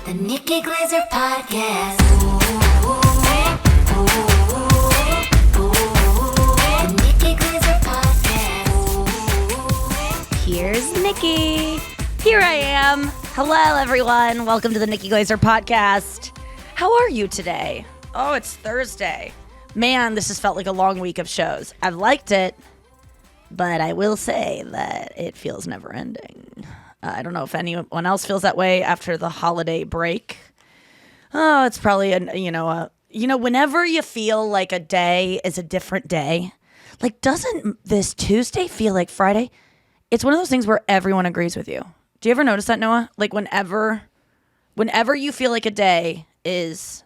The Nikki Glaser Podcast. The Nikki Glaser Podcast. Here's Nikki. Here I am. Hello, everyone. Welcome to the Nikki Glaser Podcast. How are you today? Oh, it's Thursday. Man, this has felt like a long week of shows. I've liked it, but I will say that it feels never ending. I don't know if anyone else feels that way after the holiday break. Oh, it's probably whenever you feel like a day is a different day, like doesn't this Tuesday feel like Friday? It's one of those things where everyone agrees with you. Do you ever notice that, Noah? Like whenever you feel like a day is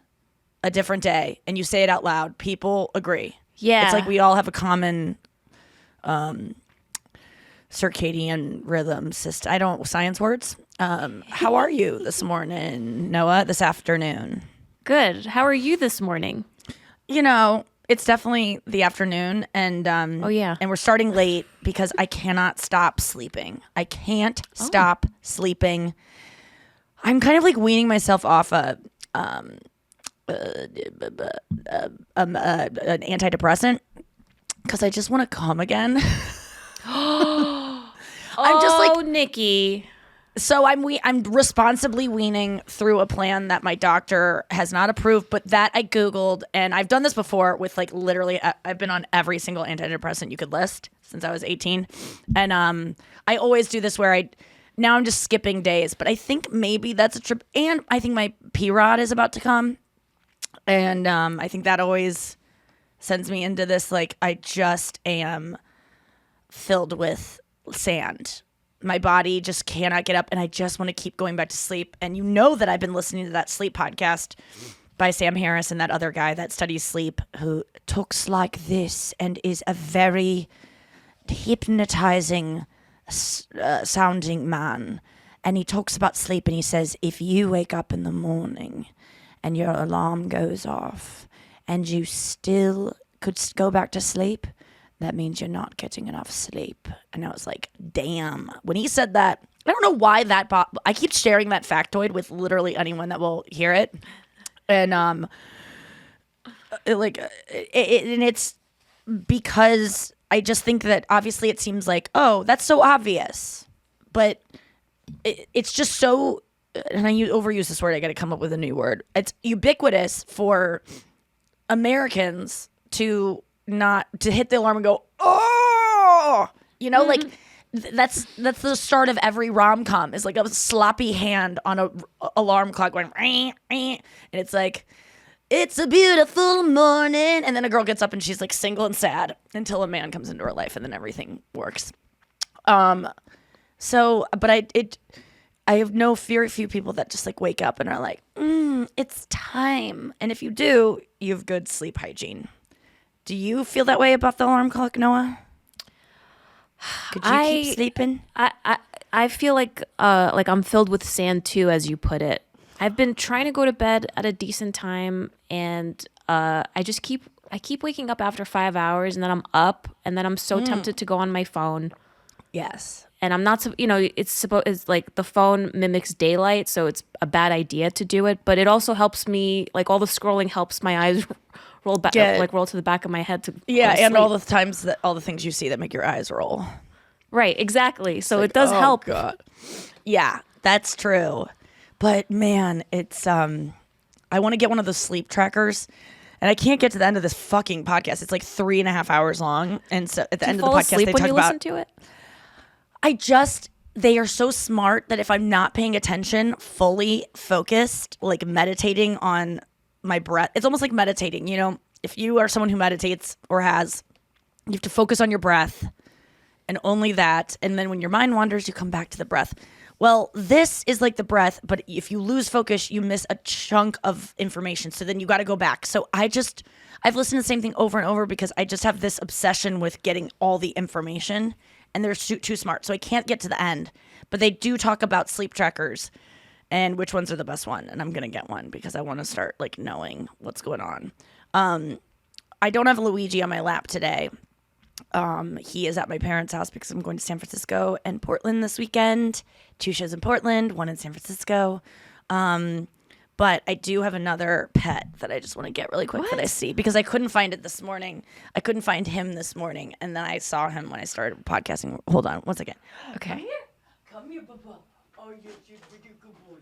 a different day and you say it out loud, people agree. Yeah. It's like we all have a common circadian rhythm system. Science words. How are you this morning, Noah, this afternoon? Good. How are you this morning? You know, it's definitely the afternoon, and and we're starting late because I cannot stop sleeping. I can't stop sleeping. I'm kind of like weaning myself off an antidepressant because I just want to come again. I'm just like Nikki. So I'm responsibly weaning through a plan that my doctor has not approved, but that I Googled, and I've done this before with like literally I've been on every single antidepressant you could list since I was 18, and I always do this where now I'm just skipping days, but I think maybe that's a trip, and I think my P-Rod is about to come, and I think that always sends me into this like I just am filled with sand. My body just cannot get up, and I just want to keep going back to sleep. And you know that I've been listening to that sleep podcast by Sam Harris and that other guy that studies sleep who talks like this and is a very hypnotizing sounding man. And he talks about sleep, and he says, if you wake up in the morning and your alarm goes off and you still could go back to sleep, that means you're not getting enough sleep. And I was like, damn. When he said that, I don't know why I keep sharing that factoid with literally anyone that will hear it. And it's because I just think that obviously it seems like, oh, that's so obvious. But it's just so, and I overuse this word, I got to come up with a new word. It's ubiquitous for Americans to hit the alarm and go, oh, like that's the start of every rom-com is like a sloppy hand on a alarm clock going, and it's like, it's a beautiful morning, and then a girl gets up and she's like single and sad until a man comes into her life, and then everything works. But I have no very few people that just like wake up and are like, it's time, and if you do, you have good sleep hygiene. Do you feel that way about the alarm clock, Noah? Could you keep sleeping? I feel like I'm filled with sand too, as you put it. I've been trying to go to bed at a decent time, and I keep waking up after 5 hours, and then I'm up, and then I'm so tempted to go on my phone. Yes. And I'm not, it's like the phone mimics daylight, so it's a bad idea to do it. But it also helps me, like all the scrolling helps my eyes roll back, roll to the back of my head to and all the times that all the things you see that make your eyes roll. Right, exactly. So it does help. God. Yeah, that's true. But man, it's I want to get one of those sleep trackers. And I can't get to the end of this fucking podcast. It's like 3.5 hours long. And so at the end of the podcast, they talk about. Listen to it? They are so smart that if I'm not paying attention, fully focused, like meditating on my breath, it's almost like meditating. If you are someone who meditates or you have to focus on your breath and only that. And then when your mind wanders, you come back to the breath. Well, this is like the breath, but if you lose focus, you miss a chunk of information. So then you got to go back. So I've listened to the same thing over and over because I just have this obsession with getting all the information, and they're too smart. So I can't get to the end, but they do talk about sleep trackers and which ones are the best one. And I'm going to get one because I want to start like knowing what's going on. I don't have Luigi on my lap today. He is at my parents' house because I'm going to San Francisco and Portland this weekend. 2 shows in Portland, 1 in San Francisco. But I do have another pet that I just want to get really quick that I see because I couldn't find it this morning. I couldn't find him this morning, and then I saw him when I started podcasting. Hold on, one second. Okay. Come here, Papa. Oh, you're good boy.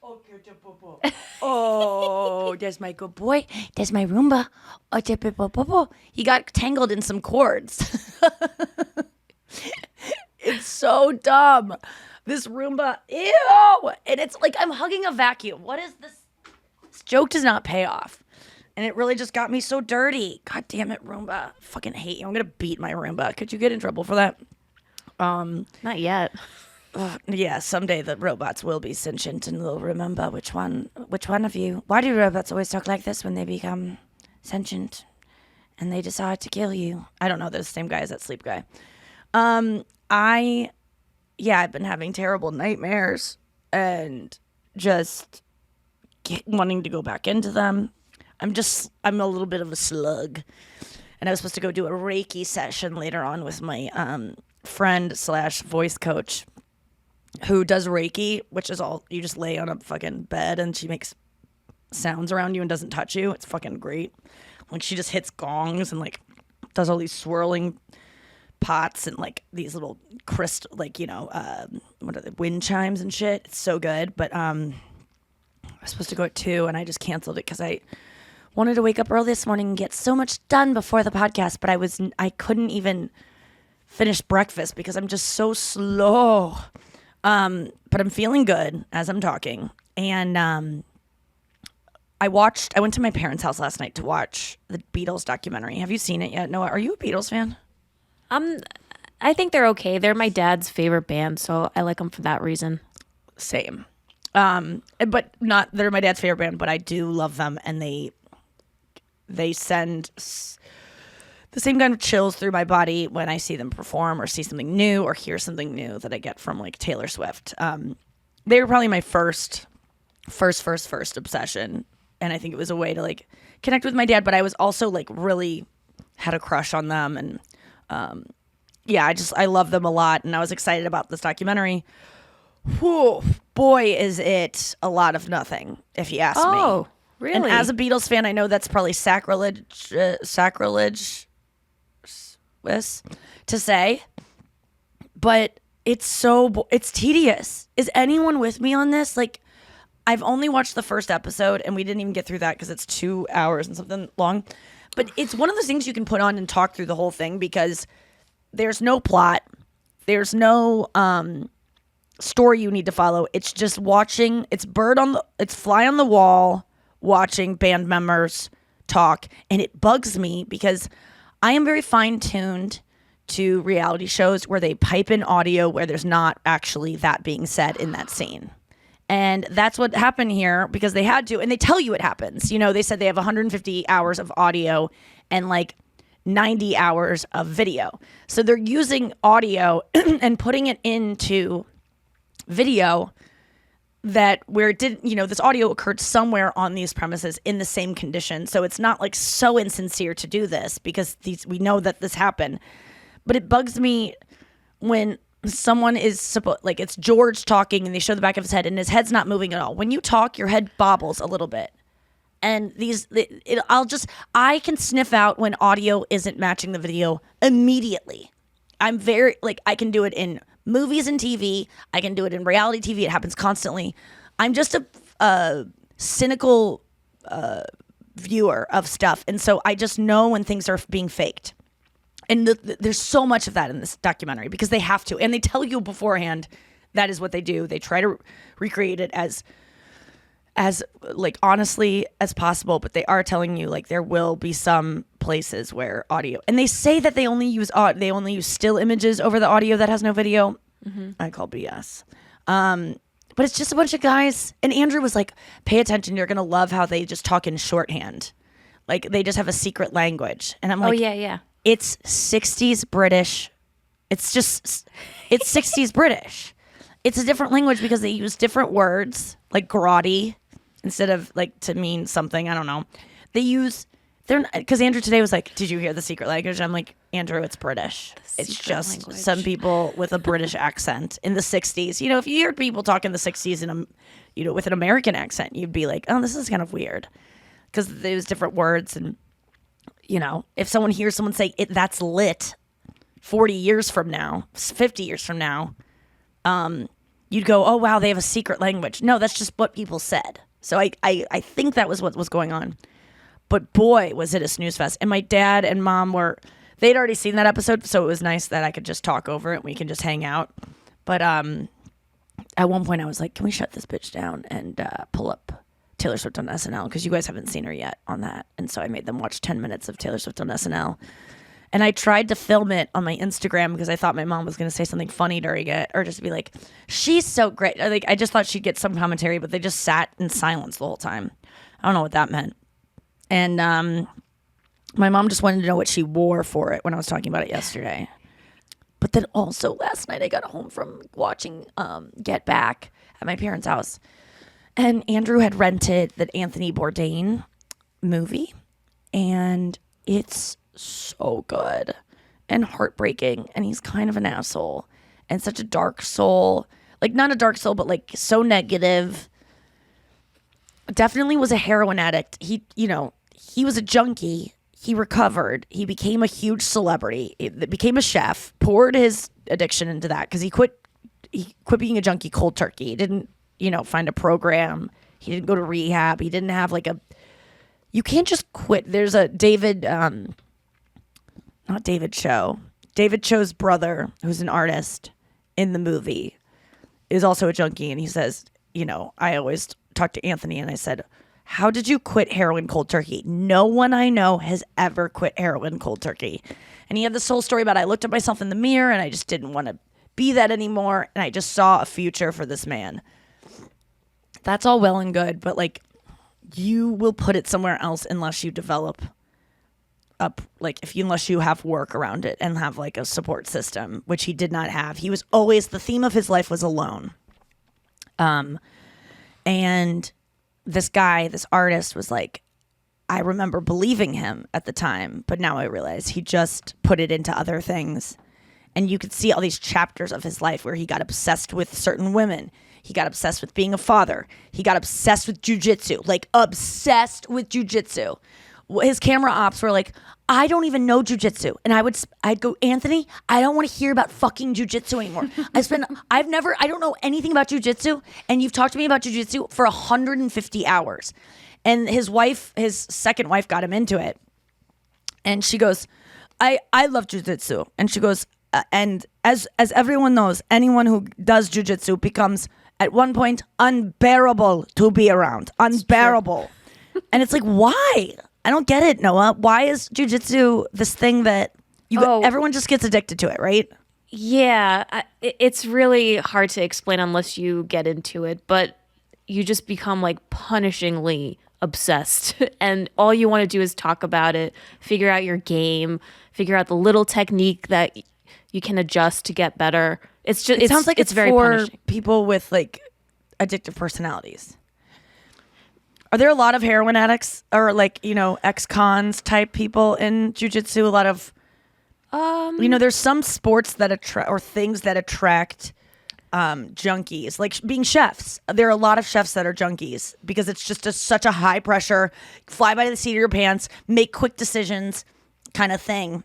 Oh, good Papa. Oh, there's my good boy. There's my Roomba. Oh, Papa. He got tangled in some cords. It's so dumb. This Roomba, ew! And it's like I'm hugging a vacuum. What is this? This joke does not pay off. And it really just got me so dirty. God damn it, Roomba. I fucking hate you. I'm going to beat my Roomba. Could you get in trouble for that? Not yet. Yeah, someday the robots will be sentient and they'll remember which one of you. Why do robots always talk like this when they become sentient and they decide to kill you? I don't know. They're the same guy as that sleep guy. I've been having terrible nightmares and just wanting to go back into them. I'm a little bit of a slug. And I was supposed to go do a Reiki session later on with my friend / voice coach who does Reiki, which is all, you just lay on a fucking bed and she makes sounds around you and doesn't touch you. It's fucking great. Like she just hits gongs and like does all these swirling pots and like these little crystal, like, what are the wind chimes and shit. It's so good. But I was supposed to go at 2 and I just canceled it because I wanted to wake up early this morning and get so much done before the podcast, but I couldn't even finish breakfast because I'm just so slow. But I'm feeling good as I'm talking. And I went to my parents' house last night to watch the Beatles documentary. Have you seen it yet? Noah, are you a Beatles fan? I think they're okay. They're my dad's favorite band, so I like them for that reason. Same. But they're my dad's favorite band, but I do love them, and they send the same kind of chills through my body when I see them perform or see something new or hear something new that I get from like Taylor Swift. They were probably my first obsession, and I think it was a way to like connect with my dad, but I was also like really had a crush on them, and I love them a lot, and I was excited about this documentary. Whew, boy, is it a lot of nothing, if you ask me. Oh, really? And as a Beatles fan, I know that's probably sacrilege to say, but it's tedious. Is anyone with me on this? Like, I've only watched the first episode, and we didn't even get through that because it's 2 hours and something long. But it's one of those things you can put on and talk through the whole thing because there's no plot. There's no story you need to follow. It's just watching. It's fly on the wall watching band members talk. And it bugs me because I am very fine-tuned to reality shows where they pipe in audio where there's not actually that being said in that scene. And that's what happened here because they had to, and they tell you it happens. They said they have 150 hours of audio and like 90 hours of video. So they're using audio and putting it into video that where it didn't, this audio occurred somewhere on these premises in the same condition. So it's not like so insincere to do this because we know that this happened. But it bugs me when someone is like it's George talking and they show the back of his head and his head's not moving at all. When you talk, your head bobbles a little bit. And I can sniff out when audio isn't matching the video immediately. I'm very, I can do it in movies and TV. I can do it in reality TV. It happens constantly. I'm just a cynical viewer of stuff. And so I just know when things are being faked. And there's so much of that in this documentary because they have to. And they tell you beforehand that is what they do. They try to recreate it as honestly as possible, but they are telling you there will be some places where audio, and they say that they only use still images over the audio that has no video. Mm-hmm. I call BS. But it's just a bunch of guys. And Andrew was like, pay attention. You're going to love how they just talk in shorthand. They just have a secret language. And I'm like, oh yeah. It's 60s British. It's 60s British. It's a different language because they use different words like grotty instead of to mean something. I don't know. They they're because Andrew today was like, "Did you hear the secret language?" I'm like, "Andrew, it's British. It's just language. some people with a British accent in the '60s. If you hear people talk in the '60s in with an American accent, you'd be like, oh, this is kind of weird because there's different words and if someone hears someone say it, that's lit 40 years from now, 50 years from now, you'd go, oh, wow, they have a secret language. No, that's just what people said. So I think that was what was going on. But boy, was it a snooze fest. And my dad and mom they'd already seen that episode, so it was nice that I could just talk over it and we can just hang out. But at one point I was like, can we shut this bitch down and pull up Taylor Swift on SNL? Because you guys haven't seen her yet on that. And so I made them watch 10 minutes of Taylor Swift on SNL. And I tried to film it on my Instagram because I thought my mom was going to say something funny during it or just be like, she's so great. I just thought she'd get some commentary, but they just sat in silence the whole time. I don't know what that meant. And my mom just wanted to know what she wore for it when I was talking about it yesterday. But then also last night I got home from watching Get Back at my parents' house. And Andrew had rented the Anthony Bourdain movie. And it's so good and heartbreaking. And he's kind of an asshole and such a dark soul. Like, not a dark soul, but like so negative. Definitely was a heroin addict. He was a junkie. He recovered. He became a huge celebrity. He became a chef. Poured his addiction into that because he quit being a junkie cold turkey. He didn't, find a program. He didn't go to rehab. He didn't have you can't just quit. There's a not David Cho. David Cho's brother, who's an artist in the movie, is also a junkie. And he says, I always talked to Anthony and I said, how did you quit heroin cold turkey? No one I know has ever quit heroin cold turkey. And he had this whole story about I looked at myself in the mirror and I just didn't want to be that anymore. And I just saw a future for this man. That's all well and good, but you will put it somewhere else unless you develop up, unless you have work around it and have a support system, which he did not have. He was always, the theme of his life was alone. And this guy, this artist was I remember believing him at the time, but now I realize he just put it into other things. And you could see all these chapters of his life where he got obsessed with certain women. He got obsessed with being a father. He got obsessed with jujitsu, obsessed with jujitsu. His camera ops were I don't even know jujitsu. And I'd go, Anthony, I don't want to hear about fucking jujitsu anymore. I don't know anything about jujitsu. And you've talked to me about jujitsu for 150 hours. And his second wife got him into it. And she goes, I love jujitsu. And she goes, and as everyone knows, anyone who does jujitsu becomes at one point unbearable to be around. Unbearable. And it's why? I don't get it, Noah. Why is jujitsu this thing that everyone just gets addicted to it, right? Yeah, it's really hard to explain unless you get into it, but you just become punishingly obsessed and all you want to do is talk about it, figure out your game, figure out the little technique that you can adjust to get better. It sounds like it's very for punishing. People with addictive personalities. Are there a lot of heroin addicts or ex-cons type people in jiu-jitsu? A lot of, there's some sports that attract or things that attract junkies, like being chefs. There are a lot of chefs that are junkies because it's just such a high pressure, fly by the seat of your pants, make quick decisions kind of thing.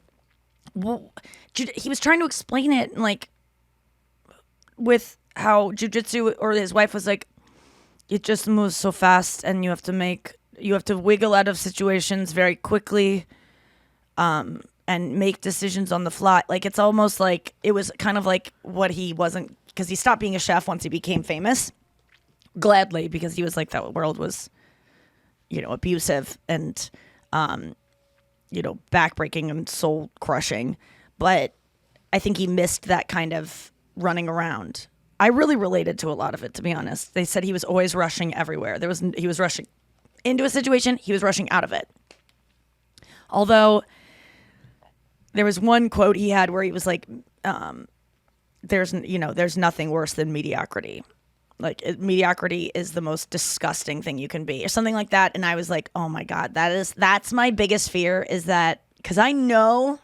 He was trying to explain it with how jiu-jitsu, or his wife was it just moves so fast and you have to wiggle out of situations very quickly and make decisions on the fly. It's almost it was kind of what he wasn't, because he stopped being a chef once he became famous. Gladly, because he was that world was, abusive and, backbreaking and soul crushing. But I think he missed that kind of running around. I really related to a lot of it, to be honest. They said he was always rushing everywhere. He was rushing into a situation, he was rushing out of it. Although there was one quote he had where he was there's nothing worse than mediocrity. mediocrity is the most disgusting thing you can be, or something like that. And I was like, oh my God, that's my biggest fear, is that, because I know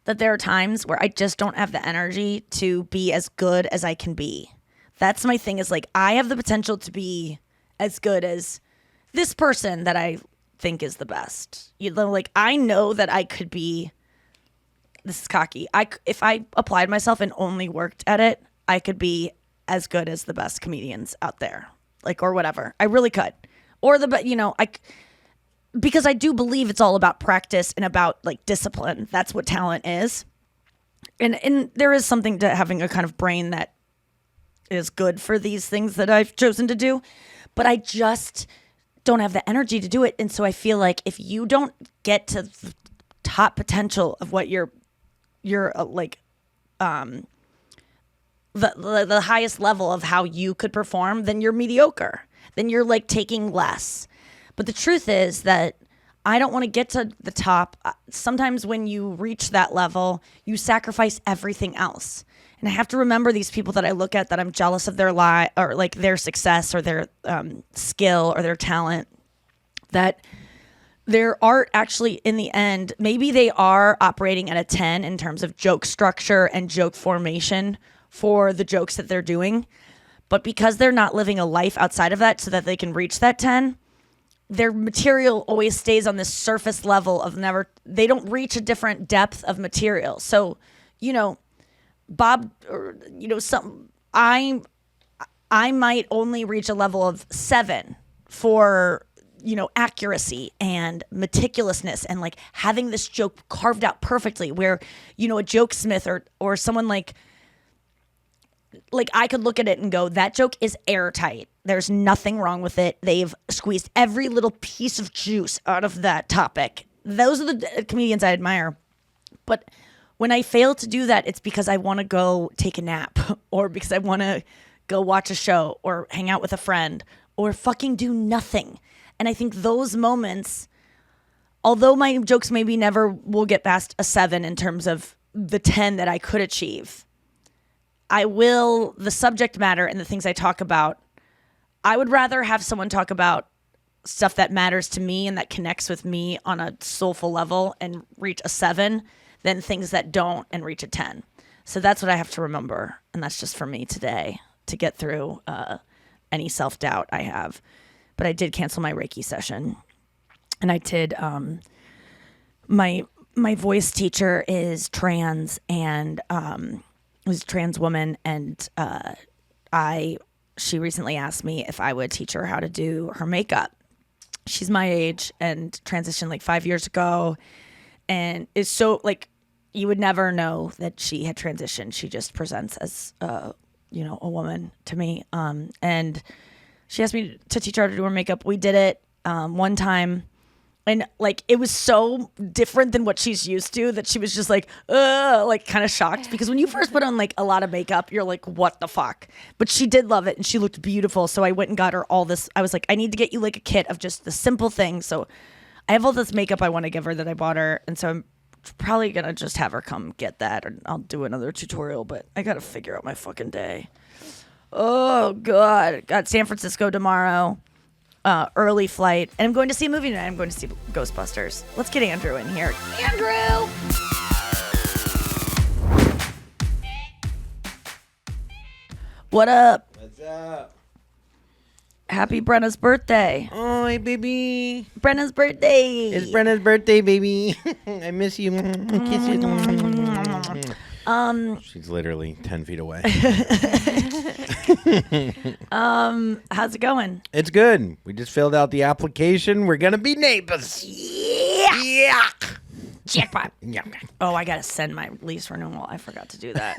that there are times where I just don't have the energy to be as good as I can be. That's my thing, is like, I have the potential to be as good as this person that I think is the best. Like, I know that I could be, this is cocky, if I applied myself and only worked at it, I could be as good as the best comedians out there, like, or whatever. I really could. Or because I do believe it's all about practice and about like discipline. That's what talent is. And there is something to having a kind of brain that is good for these things that I've chosen to do, but I just don't have the energy to do it. And so I feel like if you don't get to the top potential of what you're the highest level of how you could perform, then you're mediocre. Then you're like taking less. But the truth is that I don't want to get to the top. Sometimes when you reach that level, you sacrifice everything else. And I have to remember these people that I look at that I'm jealous of their or like their success or their skill or their talent, that their art actually, in the end, maybe they are operating at a 10 in terms of joke structure and joke formation for the jokes that they're doing. But because they're not living a life outside of that so that they can reach that 10, their material always stays on this surface level of they don't reach a different depth of material. So, Bob, I might only reach a level of 7 for, accuracy and meticulousness and like having this joke carved out perfectly, where, a joke smith or someone like I could look at it and go, that joke is airtight. There's nothing wrong with it. They've squeezed every little piece of juice out of that topic. Those are the comedians I admire. But when I fail to do that, it's because I want to go take a nap, or because I want to go watch a show or hang out with a friend or fucking do nothing. And I think those moments, although my jokes maybe never will get past a 7 in terms of the 10 that I could achieve, the subject matter and the things I talk about, I would rather have someone talk about stuff that matters to me and that connects with me on a soulful level and reach a 7 than things that don't and reach a 10. So that's what I have to remember. And that's just for me today to get through any self-doubt I have. But I did cancel my Reiki session. And I did, my voice teacher is trans and was a trans woman, and she recently asked me if I would teach her how to do her makeup. She's my age and transitioned like 5 years ago, and is so like, you would never know that she had transitioned. She just presents as a woman to me. And she asked me to teach her how to do her makeup. We did it one time. And like, it was so different than what she's used to that she was just like kind of shocked, because when you first put on like a lot of makeup, you're like, what the fuck? But she did love it and she looked beautiful. So I went and got her all this. I was like, I need to get you like a kit of just the simple things. So I have all this makeup I want to give her that I bought her. And so I'm probably going to just have her come get that, and I'll do another tutorial, but I got to figure out my fucking day. Oh God. Got San Francisco tomorrow. Early flight, and I'm going to see a movie tonight. I'm going to see Ghostbusters. Let's get Andrew in here. Andrew! What up? What's up? Happy Brenna's birthday. Oh, hey, baby. Brenna's birthday. It's Brenna's birthday, baby. I miss you. Kisses. She's literally 10 feet away. How's it going? It's good. We just filled out the application. We're going to be neighbors. Yeah. Jackpot. Yeah. Oh, I gotta send my lease renewal. I forgot to do that.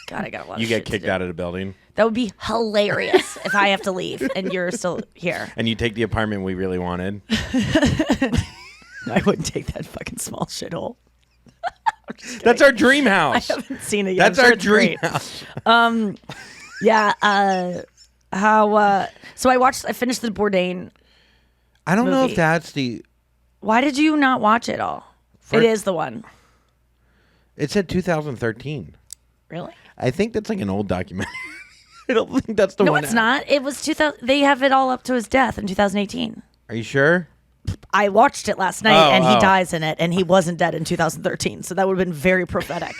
God, I got a lot You of get shit to kicked do. out of the building. That would be hilarious if I have to leave and you're still here. And you take the apartment we really wanted. I wouldn't take that fucking small shithole. That's our dream house. I haven't seen it yet. That's I'm sure our it's dream great. house. Yeah. So I finished the Bourdain. I don't know movie. if that's the... Why did you not watch it all? It is the one. It said 2013. Really? I think that's like an old documentary. I don't think that's the No, one. it's not. It was 2000. They have it all up to his death in 2018. Are you sure? I watched it last night, and he oh. dies in it, and he wasn't dead in 2013. So that would have been very prophetic.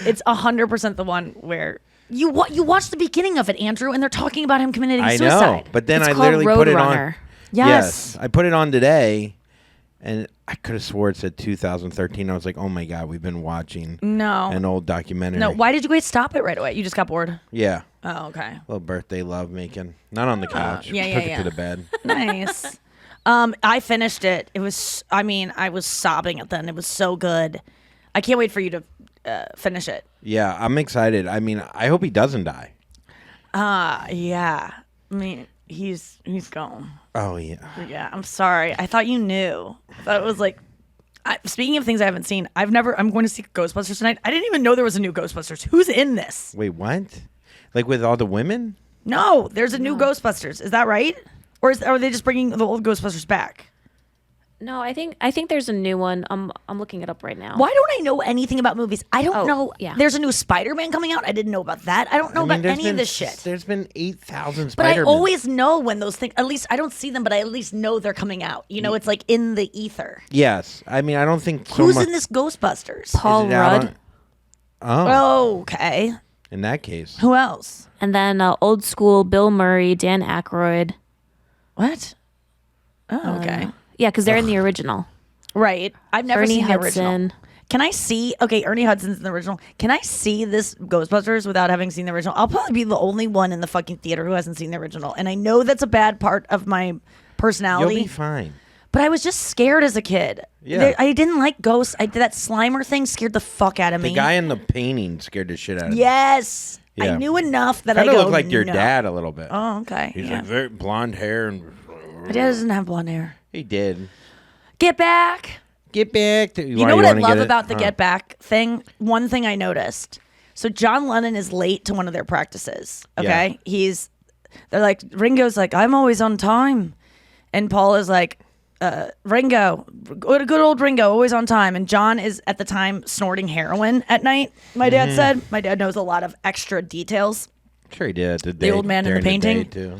It's 100% the one where you watch the beginning of it, Andrew, and they're talking about him committing I suicide. know, but then It's I called literally put it on. Roadrunner. Yes. I put it on today, and I could have swore it said 2013. I was like, oh my god, we've been watching No. an old documentary. No, why did you guys stop it right away? You just got bored? Yeah, Oh, okay. little birthday love making. Not on the couch. yeah, Took yeah. it to the bed. Nice. I finished it. It was, I was sobbing at the end. It was so good. I can't wait for you to finish it. Yeah, I'm excited. I mean, I hope he doesn't die. Yeah. I mean, he's gone. Oh yeah. Yeah, I'm sorry. I thought you knew. I thought it was like, speaking of things I haven't seen, I'm going to see Ghostbusters tonight. I didn't even know there was a new Ghostbusters. Who's in this? Wait, what? Like with all the women? No, there's a new Ghostbusters. Is that right? Or are they just bringing the old Ghostbusters back? No, I think there's a new one. I'm looking it up right now. Why don't I know anything about movies? I don't Oh, know. yeah. There's a new Spider-Man coming out. I didn't know about that. I don't know about there's any of been this shit. There's been 8,000 But I Spider-Man. always know when those things, at least I don't see them, but I at least know they're coming out. You know, it's like in the ether. Yes. I mean, I don't think so Who's much. in this Ghostbusters? Paul Is it out Rudd, on- Oh, Okay. in that case. Who else? and then old school Bill Murray, Dan Aykroyd. What? Oh, okay. Yeah, because they're in the original. Right. I've never Ernie seen the Hudson. original. Can I see? Okay, Ernie Hudson's in the original. Can I see this Ghostbusters without having seen the original? I'll probably be the only one in the fucking theater who hasn't seen the original. And I know that's a bad part of my personality. You'll be fine. But I was just scared as a kid. Yeah. I didn't like ghosts. That Slimer thing scared the fuck out of me. The guy in the painting scared the shit out of me. Yes. I Yeah. knew enough that Kind I of go, looked like your no. dad a little bit. Oh, okay. He's Yeah. like very blonde hair and. My dad doesn't have blonde hair. He did. Get back. Get back. To, You know what I love about the Get Back thing? One thing I noticed. So John Lennon is late to one of their practices. Okay, they're like, Ringo's like, I'm always on time, and Paul is like, Ringo, good old Ringo, always on time. And John is at the time snorting heroin at night. My dad said. My dad knows a lot of extra details. Sure, he did. The old man in the during painting? day, too.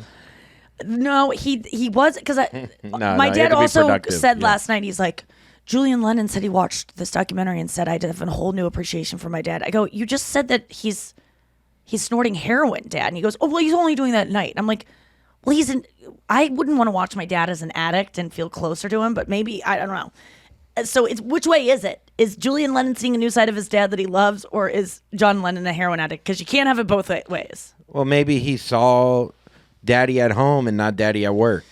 No, he was because No, my you dad had to be also productive, said yeah. last night, he's like, Julian Lennon said he watched this documentary and said I'd have a whole new appreciation for my dad. I go, you just said that he's snorting heroin, Dad. And he goes, oh, well, he's only doing that at night. I'm like, well, I wouldn't want to watch my dad as an addict and feel closer to him, but maybe, I don't know. So it's which way is it? Is Julian Lennon seeing a new side of his dad that he loves, or is John Lennon a heroin addict? Because you can't have it both ways. Well, maybe he saw Daddy at home and not Daddy at work.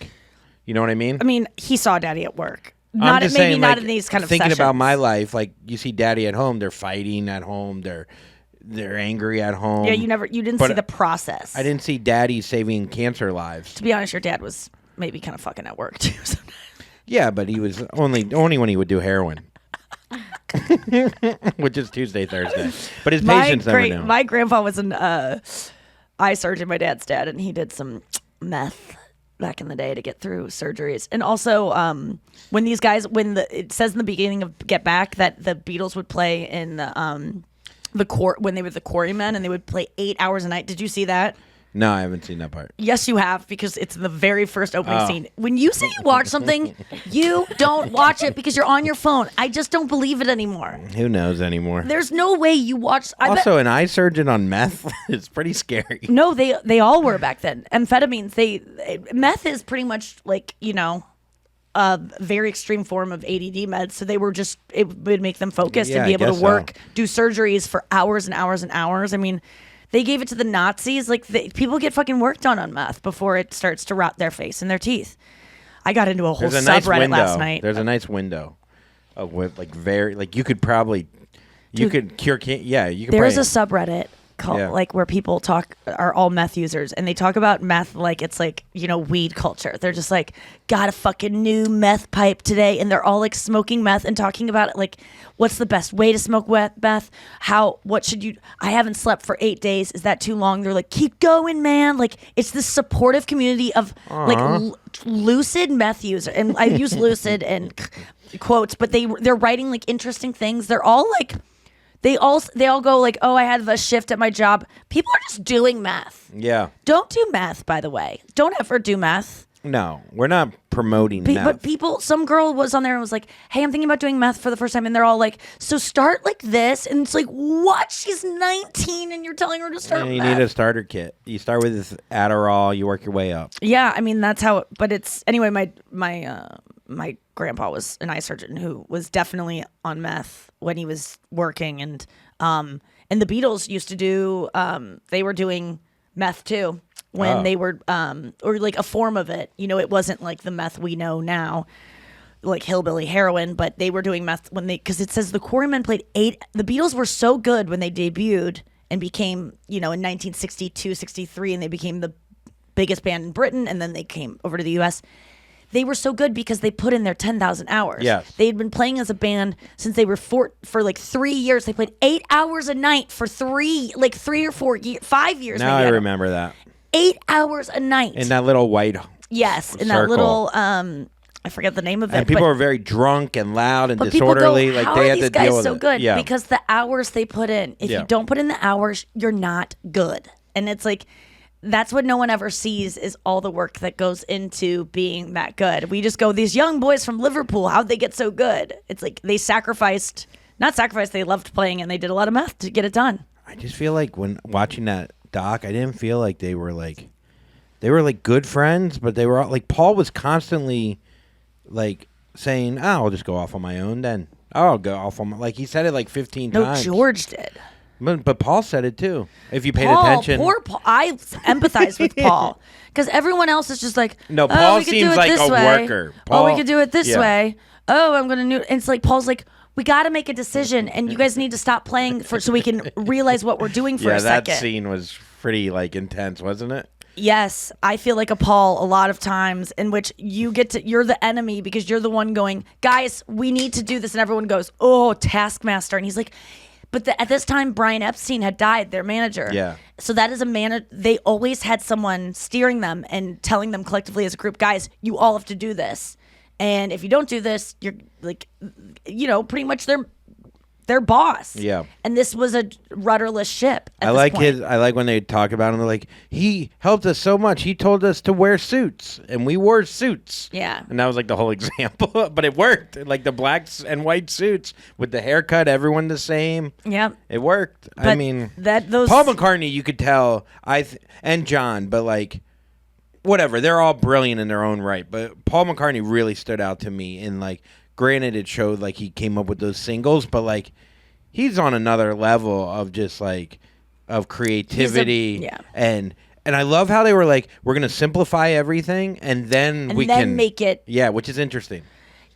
You know what I mean? I mean, he saw Daddy at work. I'm Not just maybe saying, not like, in these kind of thinking about sessions. my life. Like you see Daddy at home, they're fighting at home. They're angry at home. Yeah, you didn't But see the process. I didn't see Daddy saving cancer lives. To be honest, your dad was maybe kind of fucking at work too. Yeah, but he was only when he would do heroin, which is Tuesday, Thursday. But his patients never knew. My grandpa was an eye surgeon, my dad's dad, and he did some meth back in the day to get through surgeries. And also, when these guys, it says in the beginning of Get Back that the Beatles would play in the court when they were the Quarrymen, and they would play 8 hours a night. Did you see that? No, I haven't seen that part. Yes, you have, because it's the very first opening scene. When you say you watch something, you don't watch it because you're on your phone. I just don't believe it anymore. Who knows anymore? There's no way you watch. Also, an eye surgeon on meth is pretty scary. No, they all were back then. Amphetamines, meth is pretty much like, a very extreme form of ADD meds. So it would make them focused Yeah, and be I able to guess work, so. do surgeries for hours and hours and hours. I mean, they gave it to the Nazis. Like, people get fucking work done on meth before it starts to rot their face and their teeth. I got into a whole There's a nice subreddit window. last night. There's a nice window of with you could probably you could cure you could There's a probably, subreddit called Yeah. where people are all meth users, and they talk about meth like it's like, weed culture. They're just like, got a fucking new meth pipe today, and they're all like smoking meth and talking about it like, what's the best way to smoke meth? What should you? I haven't slept for 8 days. Is that too long? They're like, keep going, man. Like, it's this supportive community of like lucid meth user, and I use lucid and quotes, but they're writing like interesting things. They're all like. They all go like, oh, I had a shift at my job. People are just doing meth. Yeah. Don't do meth, by the way. Don't ever do meth. No, we're not promoting meth. But people, some girl was on there and was like, hey, I'm thinking about doing meth for the first time. And they're all like, so start like this. And it's like, what? She's 19 and you're telling her to start And you meth. need a starter kit. You start with this Adderall, you work your way up. Yeah, I mean, that's how, but it's, anyway, my grandpa was an eye surgeon who was definitely on meth when he was working. And the Beatles used to do, they were doing meth too. When they were, or like a form of it, it wasn't like the meth we know now, like hillbilly heroin, but they were doing meth because it says the Quarrymen played the Beatles were so good when they debuted and became, in 1962, 63, and they became the biggest band in Britain, and then they came over to the US. They were so good because they put in their 10,000 hours. Yes. They had been playing as a band since they were for like 3 years. They played 8 hours a night for 3 or 4 years, 5 years. Now maybe. I remember that. 8 hours a night. In that little white Yes, in circle. that little I forget the name of it. And people but, were very drunk and loud and but people disorderly. go, Like how they are had these to guys deal with so it. good? Yeah. Because the hours they put in. If Yeah. you don't put in the hours, you're not good. And it's like that's what no one ever sees is all the work that goes into being that good. We just go, these young boys from Liverpool, how'd they get so good? It's like they they loved playing and they did a lot of meth to get it done. I just feel like when watching that doc, I didn't feel like they were like good friends, but they were like Paul was constantly like saying, "Oh, I'll just go off on my own." Then I'll go off on like he said it like 15 No, times. George did. But Paul said it too. If you paid Paul, attention, poor Paul. I empathize with Paul because everyone else is just like, No, oh, Paul we could seems do it like this a way. worker. Oh, Paul- we could do it this yeah. way. Oh, I'm gonna. And it's like Paul's like, we got to make a decision, and you guys need to stop playing so we can realize what we're doing for yeah, a that second. scene was pretty like intense, wasn't it? Yes, I feel like a Paul a lot of times in which you're the enemy because you're the one going, guys, we need to do this, and everyone goes, oh, Taskmaster, and he's like. But at this time, Brian Epstein had died, their manager. Yeah. So that is they always had someone steering them and telling them collectively as a group, guys, you all have to do this. And if you don't do this, you're like, pretty much their boss. Yeah. And this was a rudderless ship. I like when they talk about him. They're like, he helped us so much. He told us to wear suits, and we wore suits. Yeah. And that was like the whole example, but it worked. Like the black and white suits with the haircut, everyone the same. Yeah. It worked. I But mean, those Paul McCartney, you could tell, and John, but like, whatever. They're all brilliant in their own right. But Paul McCartney really stood out to me. And like, granted, it showed like he came up with those singles, but like, he's on another level of just like of creativity. Yeah. And I love how they were like, we're gonna simplify everything, and then we can make it. Yeah, which is interesting.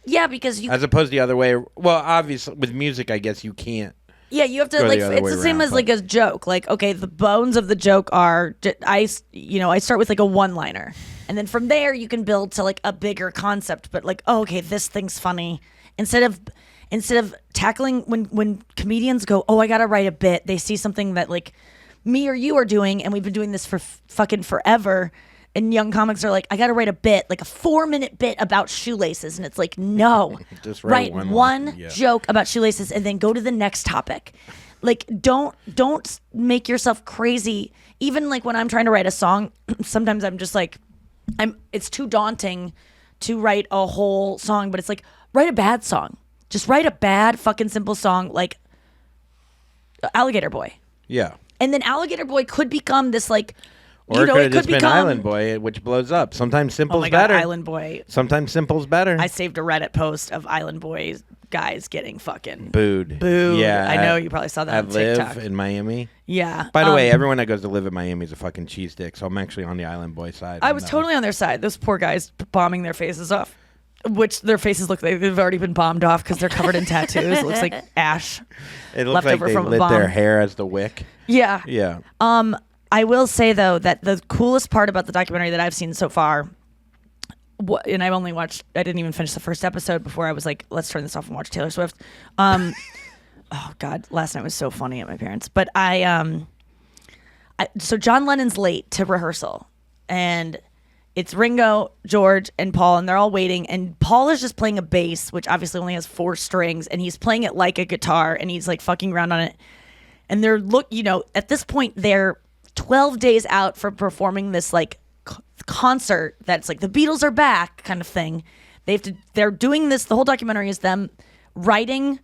Yeah, because you. As opposed to the other way. Well, obviously, with music, I guess you can't. Yeah, you have to Go like. the other It's way the same around, as like a joke. Like, okay, the bones of the joke are I start with like a one-liner, and then from there you can build to like a bigger concept. But like, oh, okay, this thing's funny. Instead of tackling when comedians go, oh, I gotta write a bit. They see something that like me or you are doing, and we've been doing this for fucking forever. And young comics are like, I gotta write a bit, like a 4-minute bit about shoelaces, and it's like, no, Just write one line. Yeah. joke about shoelaces, and then go to the next topic. Like, don't make yourself crazy. Even like when I'm trying to write a song, sometimes I'm just like, it's too daunting to write a whole song, but it's like, write a bad song. Just write a bad fucking simple song like Alligator Boy. Yeah. And then Alligator Boy could become this like, Or it could have just been become Island Boy, which blows up. Sometimes Oh simple's my God, better. Island Boy. Sometimes simple's better. I saved a Reddit post of Island Boy guys getting fucking Booed. booed. Yeah. I know you probably saw that At on Live TikTok. in Miami. Yeah. By the way, everyone that goes to Live in Miami is a fucking cheese dick, so I'm actually on the Island Boy side. I on was that totally on their side. Those poor guys bombing their faces off. Which their faces look like they've already been bombed off because they're covered in tattoos. It looks like ash. one. It looks left like over they from a lit bomb. their hair as the wick. Yeah. Yeah. I will say though that the coolest part about the documentary that I've seen so far, and I didn't even finish the first episode before I was like, let's turn this off and watch Taylor Swift. Oh God, last night was so funny at my parents'. But so John Lennon's late to rehearsal, and it's Ringo, George, and Paul, and they're all waiting. And Paul is just playing a bass, which obviously only has 4 strings, and he's playing it like a guitar, and he's like fucking around on it. And they're at this point, they're 12 days out from performing this like concert that's like the Beatles are back kind of thing. They're doing this. The whole documentary is them writing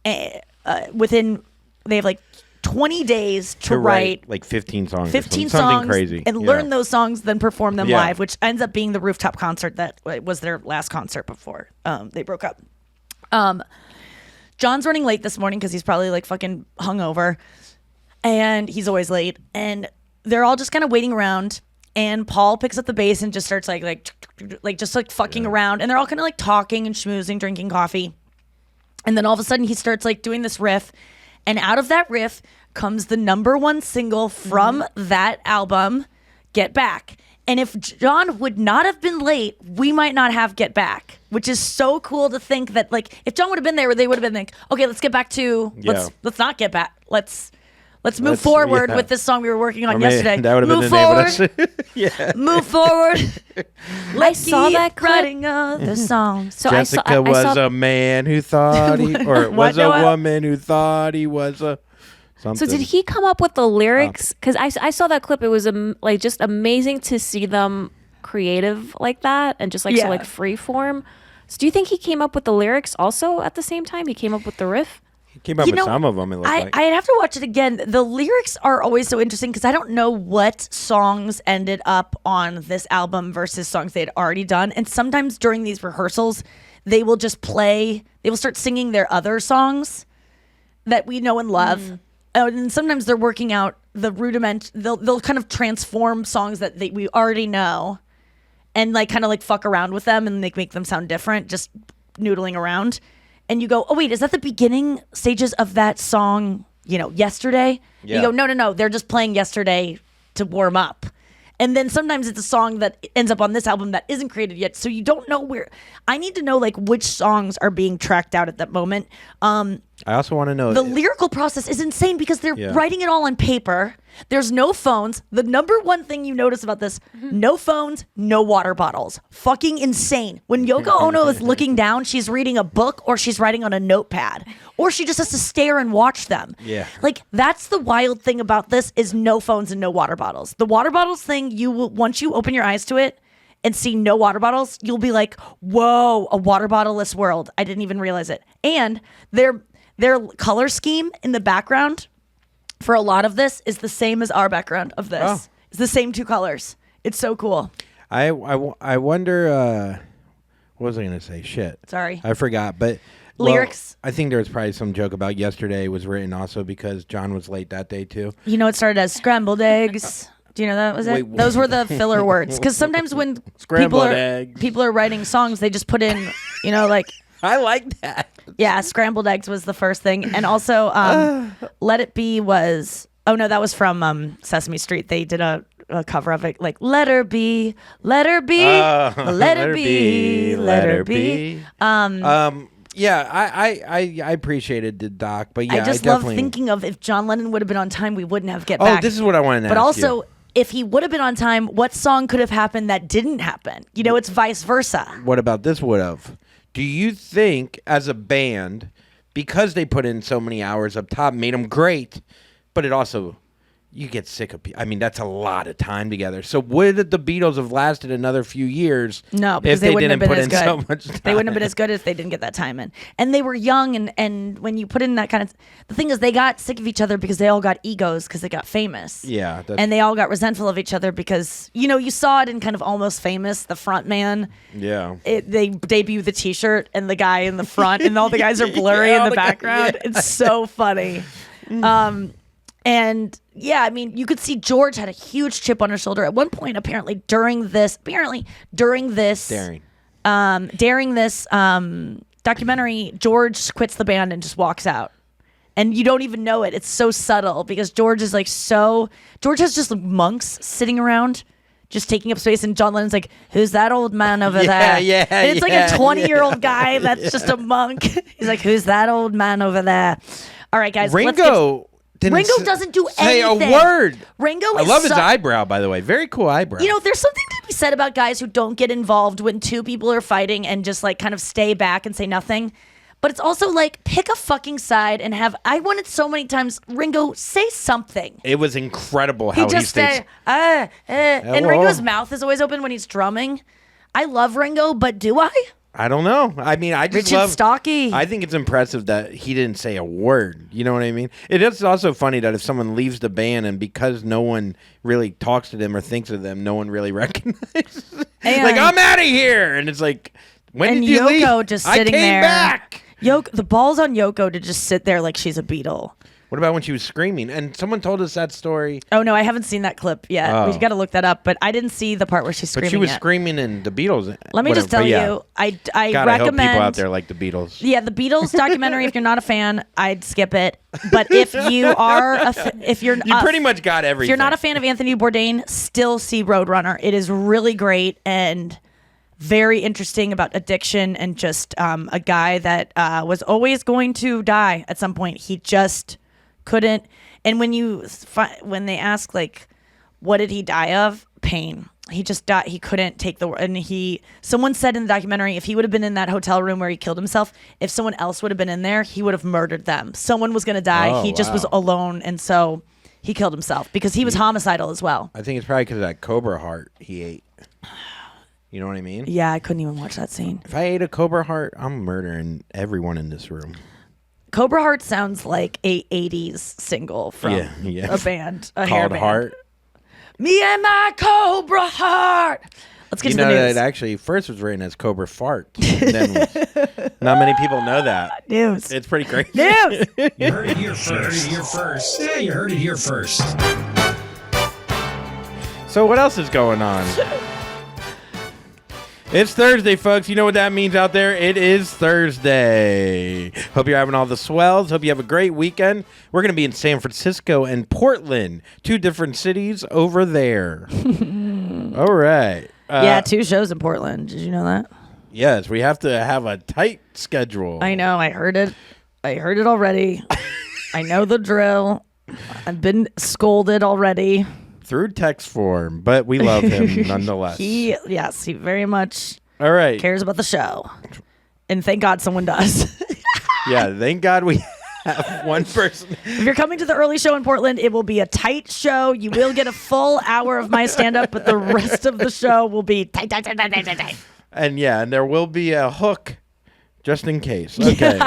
they have like 20 days to write like 15 songs. 15 something songs crazy. and learn those songs, then perform them Yeah. live, which ends up being the rooftop concert that was their last concert before they broke up. John's running late this morning because he's probably like fucking hungover, and he's always late. And they're all just kind of waiting around. And Paul picks up the bass and just starts like just fucking around. And they're all kind of like talking and schmoozing, drinking coffee. And then all of a sudden he starts like doing this riff. And out of that riff comes the #1 single from that album, Get Back. And if John would not have been late, we might not have Get Back, which is so cool to think that like if John would have been there, they would have been like, okay, let's get back to let's not get back. Let's move forward with this song we were working on yesterday. That would have been the name of this. Yeah. Move forward. I saw that clip. Writing other songs. So Jessica I was saw a man who thought he, or was a woman who thought he was a something. So did he come up with the lyrics? Because I saw that clip. It was like just amazing to see them creative like that and just like so like free form. So do you think he came up with the lyrics also at the same time? He came up with the riff? He came up with some of them, it looked like. I'd have to watch it again. The lyrics are always so interesting because I don't know what songs ended up on this album versus songs they had already done. And sometimes during these rehearsals, they will just they will start singing their other songs that we know and love. And sometimes they're working out the rudiment. They'll kind of transform songs that we already know and like kind of like fuck around with them and make them sound different, just noodling around. And you go, oh, wait, is that the beginning stages of that song, Yesterday? Yeah. You go, no, they're just playing Yesterday to warm up. And then sometimes it's a song that ends up on this album that isn't created yet. So you don't know where. I need to know like which songs are being tracked out at that moment. I also want to know. The lyrical process is insane because they're writing it all on paper. There's no phones. The #1 thing you notice about this, no phones, no water bottles. Fucking insane. When Yoko Ono is looking down, she's reading a book or she's writing on a notepad. Or she just has to stare and watch them. Yeah. Like, that's the wild thing about this is no phones and no water bottles. The water bottles thing, once you open your eyes to it and see no water bottles, you'll be like, whoa, a water bottle-less world. I didn't even realize it. And their color scheme in the background for a lot of this is the same as our background of this. Oh. It's the same 2 colors. It's so cool. I wonder, what was I going to say? Shit. Sorry. I forgot, but... Lyrics. I think there was probably some joke about Yesterday was written also because John was late that day too. It started as scrambled eggs. Do you know that was it? Wait, Those were the filler words. Because sometimes when Scrambled eggs. people are writing songs, they just put in, like... I like that. Yeah, scrambled eggs was the first thing. And also, Let It Be was... Oh, no, that was from Sesame Street. They did a cover of it, like, let her be, let her be, let her be, let her be. Yeah, I appreciated the doc, but yeah, I just love thinking of if John Lennon would have been on time, we wouldn't have Get Back. Oh, this is what I wanted to But ask also, you. if he would have been on time, what song could have happened that didn't happen? It's vice versa. What about this would have? Do you think, as a band, because they put in so many hours up top, made them great, but it also... You get sick of... I mean, that's a lot of time together. So would the Beatles have lasted another few years? No, because if they they wouldn't didn't have been put as in good. so much time? They wouldn't have been as good if they didn't get that time in. And they were young, and when you put in that kind of... The thing is, they got sick of each other because they all got egos because they got famous. Yeah. And they all got resentful of each other because, you saw it in kind of Almost Famous, the front man. Yeah. They debut the T-shirt and the guy in the front, and all the guys are blurry in the background. It's so funny. And yeah, I mean, you could see George had a huge chip on his shoulder at one point. Apparently, during this documentary, George quits the band and just walks out, and you don't even know it. It's so subtle because George is George has just monks sitting around, just taking up space, and John Lennon's like, "Who's that old man over there?" Yeah, and it's like a 20-year-old guy that's just a monk. He's like, "Who's that old man over there?" All right, guys, Ringo doesn't do say anything. a word. Ringo I is love his eyebrow, by the way. Very cool eyebrow. There's something to be said about guys who don't get involved when two people are fighting and just like kind of stay back and say nothing. But it's also like, pick a fucking side and I wanted so many times, Ringo, say something. It was incredible how he just stays. and Hello. Ringo's mouth is always open when he's drumming. I love Ringo, but do I? I don't know. I mean, I just Richard love. Stocky. I think it's impressive that he didn't say a word. You know what I mean? It is also funny that if someone leaves the band and because no one really talks to them or thinks of them, no one really recognizes. Like, I'm out of here, and it's like, when did you Yoko leave? just I sitting came there. back. The balls on Yoko to just sit there like she's a Beatle. What about when she was screaming? And someone told us that story. Oh no, I haven't seen that clip yet. Oh. We got to look that up. But I didn't see the part where she's screaming. But she was yet. screaming in the Beatles. Let me just tell you, I God, I hope recommend. people out there like the Beatles. Yeah, the Beatles documentary. If you're not a fan, I'd skip it. But if you are, if you're, You pretty much got everything. If you're not a fan of Anthony Bourdain, still see Roadrunner. It is really great and very interesting about addiction and just a guy that was always going to die at some point. He just couldn't. And when they ask like, what did he die of? Pain. He just died. He couldn't take someone said in the documentary, if he would have been in that hotel room where he killed himself, if someone else would have been in there, he would have murdered them. Someone was going to die. Oh, He just was wow. alone. And so he killed himself because he was homicidal as well. I think it's probably because of that cobra heart he ate. You know what I mean? Yeah, I couldn't even watch that scene. If I ate a cobra heart, I'm murdering everyone in this room. Cobra Heart sounds like a 80s single from Yeah. a band, a hair Called band. Heart. Me and my Cobra Heart. Let's get You to know the that news. it actually first was written as Cobra Fart. Then not many people know that. News. It's pretty crazy. News. You heard it here first. Yeah, you heard it here first. So what else is going on? It's Thursday, folks. You know what that means out there. It is Thursday. Hope you're having all the swells. Hope you have a great weekend. We're going to be in San Francisco and Portland, 2 different cities over there. All right. Yeah, 2 shows in Portland. Did you know that? Yes, we have to have a tight schedule. I know. I heard it. I heard it already. I know the drill. I've been scolded already. Through text form, but we love him nonetheless. He very much All right. cares about the show. And thank God someone does. Yeah, thank God we have one person. If you're coming to the early show in Portland, it will be a tight show. You will get a full hour of my stand-up, but the rest of the show will be tight. And there will be a hook just in case. Okay.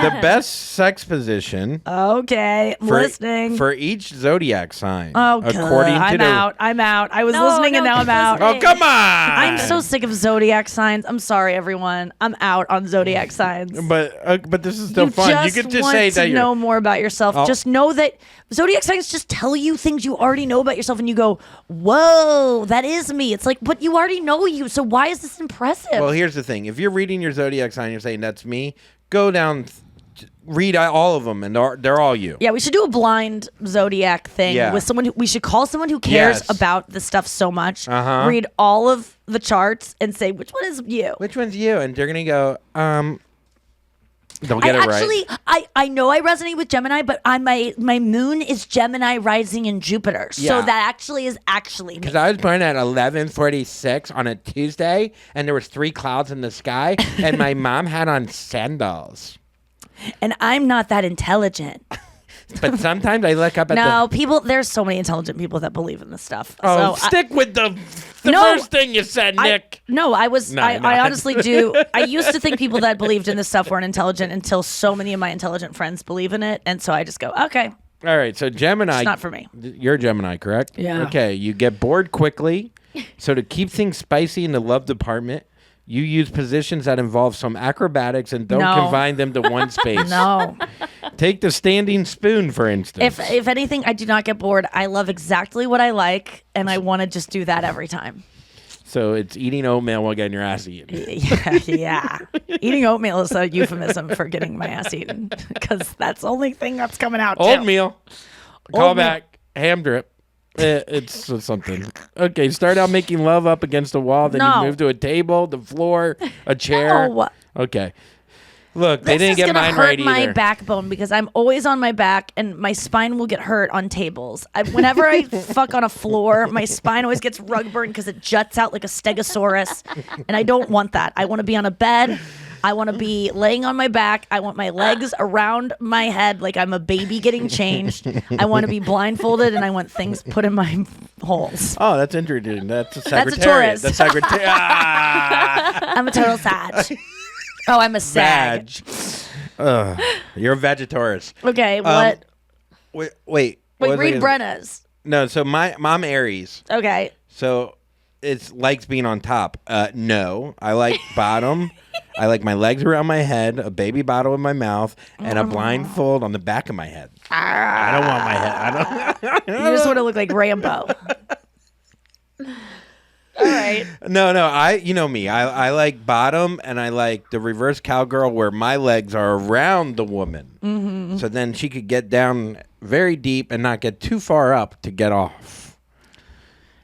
The best sex position Okay, I'm listening. for each zodiac sign. Oh, according to I'm out. I was listening and now I'm out. Oh, come on. I'm so sick of zodiac signs. I'm sorry, everyone. I'm out on zodiac signs. But this is still fun. You could just say that you know more about yourself. Oh. Just know that zodiac signs just tell you things you already know about yourself, and you go, "Whoa, that is me." It's like, but you already know you, so why is this impressive? Well, here's the thing. If you're reading your zodiac sign, you're saying that's me. Go down, read all of them, and they're all you. Yeah, we should do a blind zodiac thing with someone. We should call someone who cares Yes. about this stuff so much. Uh-huh. Read all of the charts and say which one is you. Which one's you? And they're gonna go, don't get it right. I know I resonate with Gemini, but my moon is Gemini rising in Jupiter, so Yeah. that actually is me. Because I was born at 11:46 on a Tuesday, and there was 3 clouds in the sky, and my mom had on sandals. And I'm not that intelligent. But sometimes I look up at No, there's so many intelligent people that believe in this stuff. Oh, So stick with the No, first thing you said, Nick. I was. No, I no. honestly do. I used to think people that believed in this stuff weren't intelligent until so many of my intelligent friends believe in it, and so I just go, okay, All right, so Gemini. it's not for me. You're a Gemini, correct? Yeah. Okay, you get bored quickly. So to keep things spicy in the love department, you use positions that involve some acrobatics and don't No. confine them to one space. No. Take the standing spoon, for instance. If anything, I do not get bored. I love exactly what I like, and I want to just do that every time. So it's eating oatmeal while getting your ass eaten. Yeah. Eating oatmeal is a euphemism for getting my ass eaten, because that's the only thing that's coming out. too. Oatmeal. Call Oatmeal. back. Ham drip. It's something. Okay, start out making love up against a wall, then No. you move to a table, the floor, a chair. No. Okay. Look, they didn't This is get gonna mine hurt right my either. backbone because I'm always on my back and my spine will get hurt on tables. Whenever I fuck on a floor, my spine always gets rug burned because it juts out like a stegosaurus, and I don't want that. I want to be on a bed. I want to be laying on my back. I want my legs around my head like I'm a baby getting changed. I want to be blindfolded, and I want things put in my holes. Oh, that's interesting. That's a That's a Sagittarius. Taurus. That's Sagittarius. Ah! I'm a total Sag. Oh, I'm a Sag. You're a Vegetarius. Okay, what? Wait. Wait, what was I read gonna- Brenna's. No, so I'm Aries. Okay. So it's likes being on top. No, I like bottom. I like my legs around my head, a baby bottle in my mouth, and a blindfold on the back of my head. I don't want my head. I don't. You just want to look like Rambo. All right. No. You know me. I like bottom, and I like the reverse cowgirl where my legs are around the woman, so then she could get down very deep and not get too far up to get off.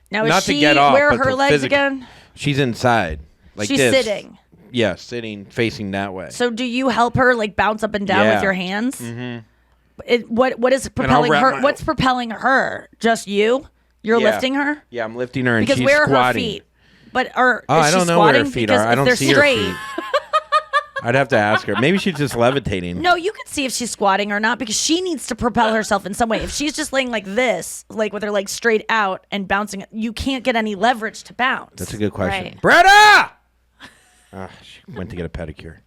Now is Not to she get off, where are but her to legs physic- again? She's inside, like She's this. sitting. Yeah, sitting, facing that way. So do you help her like bounce up and down Yeah. with your hands? Mm-hmm. What is propelling wrap her? my- What's propelling her? Just you? You're Yeah. lifting her? Yeah, I'm lifting her, and Because she's where are squatting. her feet? But are Oh, is I she don't know where her squatting? feet Because are. I if don't they're see straight, her feet. I'd have to ask her. Maybe she's just levitating. No, you can see if she's squatting or not because she needs to propel herself in some way. If she's just laying like this, like with her legs straight out and bouncing, you can't get any leverage to bounce. That's a good question. Right. Brenna! She went to get a pedicure.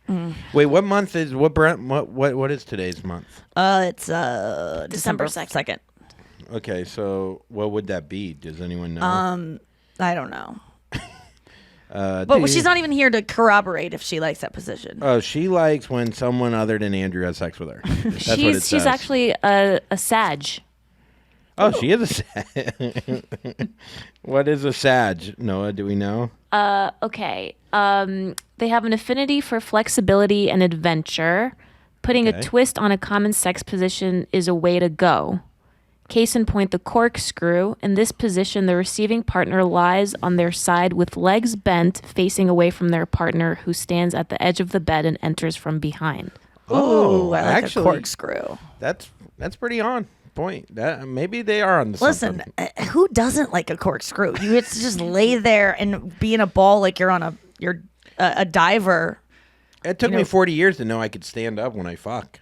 Wait, what month is what is today's month? It's December 2nd. Okay, so what would that be? Does anyone know? I don't know. But she's not even here to corroborate if she likes that position. Oh, she likes when someone other than Andrew has sex with her. That's what it says. She's actually a Sag. Oh, she is a Sag. What is a Sag? Noah, do we know? Okay. They have an affinity for flexibility and adventure. Putting Okay. a twist on a common sex position is a way to go. Case in point, the corkscrew. In this position, the receiving partner lies on their side with legs bent, facing away from their partner, who stands at the edge of the bed and enters from behind. Ooh, I like actually, a corkscrew. That's pretty on point. That maybe they are on the Listen, who doesn't like a corkscrew? You get to just lay there and be in a ball like you're on a diver. It took me 40 years to know I could stand up when I fuck.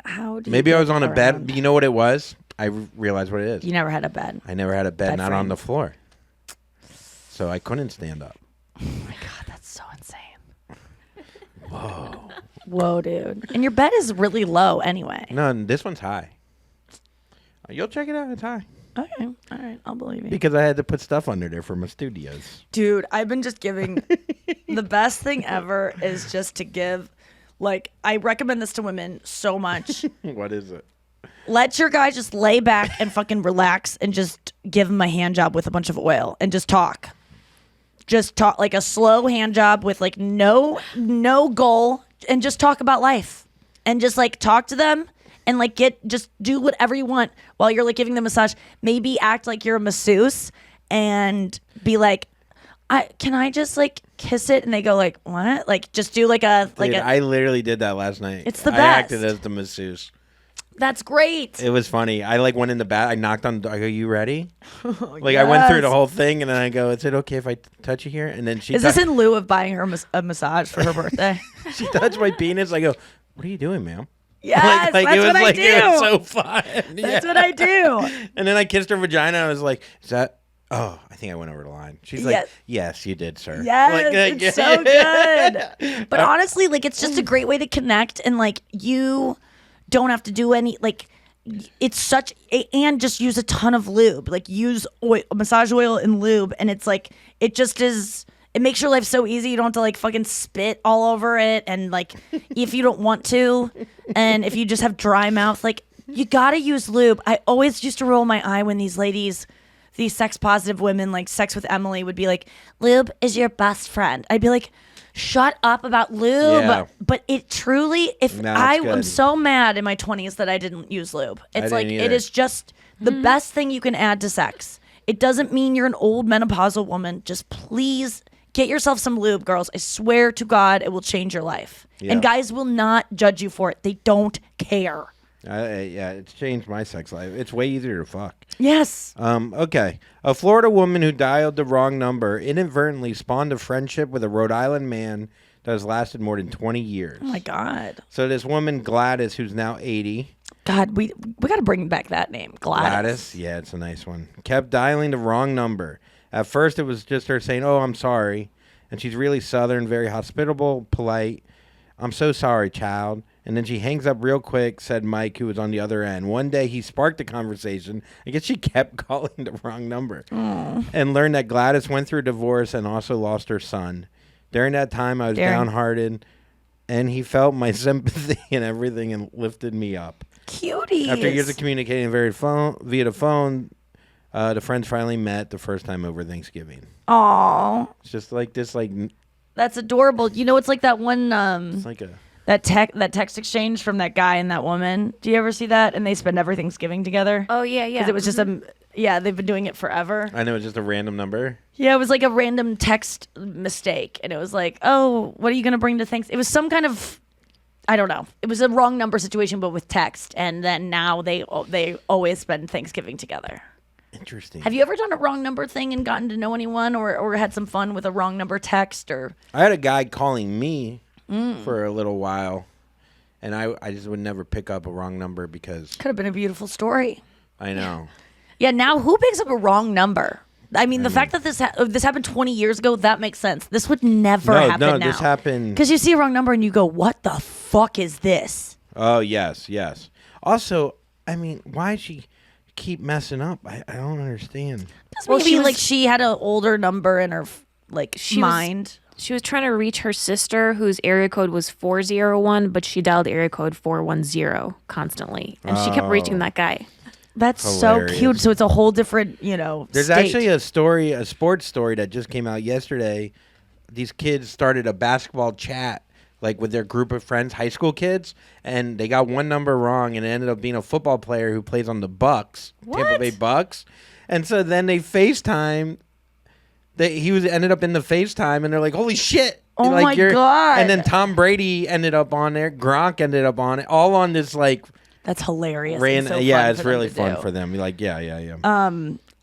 How do you Maybe I get was on a bed. around? But you know what it was? I realized what it is. You never had a bed. I never had a bed, Bed not frame. on the floor. So I couldn't stand up. Oh my God, that's so insane. Whoa, dude. And your bed is really low anyway. No, and this one's high. You'll check it out. It's high. Okay, all right, I'll believe you. Because I had to put stuff under there for my studios. Dude, I've been just giving the best thing ever is just to give, like, I recommend this to women so much. What is it? Let your guy just lay back and fucking relax and just give him a hand job with a bunch of oil and just talk. Just talk, like a slow hand job with like no goal, and just talk about life and just like talk to them and like just do whatever you want while you're like giving them a massage. Maybe act like you're a masseuse and be like, can I just like kiss it? And they go like, what? Like just do like a Dude, I literally did that last night. It's the I acted best. as the masseuse. That's great. It was funny. I like went in the bath. I knocked on the door. I go, you ready? Like I went through the whole thing, and then I go, is it okay if I touch you here? And then she Is this in lieu of buying her a massage for her birthday? she touched my penis. I go, what are you doing, ma'am? Yes, like that's it was what I like do. it was so fun. That's what I do. And then I kissed her vagina. I was like, is that? Oh, I think I went over the line. She's like, Yes. yes, you did, sir. Yes, it's so good. But honestly, like it's just a great way to connect, and like you don't have to do any like. It's such and just use a ton of lube. Like use oil, massage oil and lube, and it's like it just is. It makes your life so easy. You don't have to like fucking spit all over it, and like if you don't want to, and if you just have dry mouth, like you gotta use lube. I always used to roll my eye when these ladies, these sex positive women, like Sex with Emily, would be like, "Lube is your best friend." I'd be like, shut up about lube. Yeah. But it truly, if No, it's I good. am so mad in my 20s that I didn't use lube. It's didn't like, either. it is just the best thing you can add to sex. It doesn't mean you're an old menopausal woman. Just please Get yourself some lube, girls. I swear to God, it will change your life. Yeah. And guys will not judge you for it. They don't care. Yeah, it's changed my sex life. It's way easier to fuck. Yes. Okay. A Florida woman who dialed the wrong number inadvertently spawned a friendship with a Rhode Island man that has lasted more than 20 years. Oh my God. So this woman, Gladys, who's now 80. God, we got to bring back that name. Gladys. Yeah, it's a nice one. Kept dialing the wrong number. At first, it was just her saying, "Oh, I'm sorry." And she's really Southern, very hospitable, polite. "I'm so sorry, child." And then she hangs up real quick, said Mike, who was on the other end. One day, he sparked the conversation. I guess she kept calling the wrong number. And learned that Gladys went through a divorce and also lost her son. During that time, I was downhearted, and he felt my sympathy and everything and lifted me up. Cuties. After years of communicating via the phone, the friends finally met the first time over Thanksgiving. Aw. It's just like this, like That's adorable. You know, it's like that one... it's like a... That text exchange from that guy and that woman. Do you ever see that? And they spend every Thanksgiving together. Oh yeah, yeah. Because it was just they've been doing it forever. I know, it's just a random number. Yeah, it was like a random text mistake, and it was like, oh, what are you gonna bring to Thanksgiving? It was some kind of, I don't know. It was a wrong number situation, but with text, and then now they always spend Thanksgiving together. Interesting. Have you ever done a wrong number thing and gotten to know anyone, or had some fun with a wrong number text? Or I had a guy calling me for a little while, and I just would never pick up a wrong number because could have been a beautiful story. I know. Yeah, now who picks up a wrong number? I mean, the fact that this happened 20 years ago, that makes sense. This would never happen now. No, this happened. Because you see a wrong number and you go, what the fuck is this? Oh, yes. Also, I mean, why did she keep messing up? I don't understand. Well, Maybe she had an older number in her mind. She was trying to reach her sister, whose area code was 401, but she dialed area code 410 constantly, and she kept reaching that guy. That's Hilarious. so cute. So it's a whole different, There's state. actually a sports story that just came out yesterday. These kids started a basketball chat, like with their group of friends, high school kids, and they got one number wrong, and it ended up being a football player who plays on the Bucks, Tampa Bay Bucks. And so then they FaceTime. Ended up in the FaceTime, and they're like, "Holy shit!" Oh my God. And then Tom Brady ended up on there. Gronk ended up on it. All on this like. That's hilarious. It's so really fun for them. Like, yeah.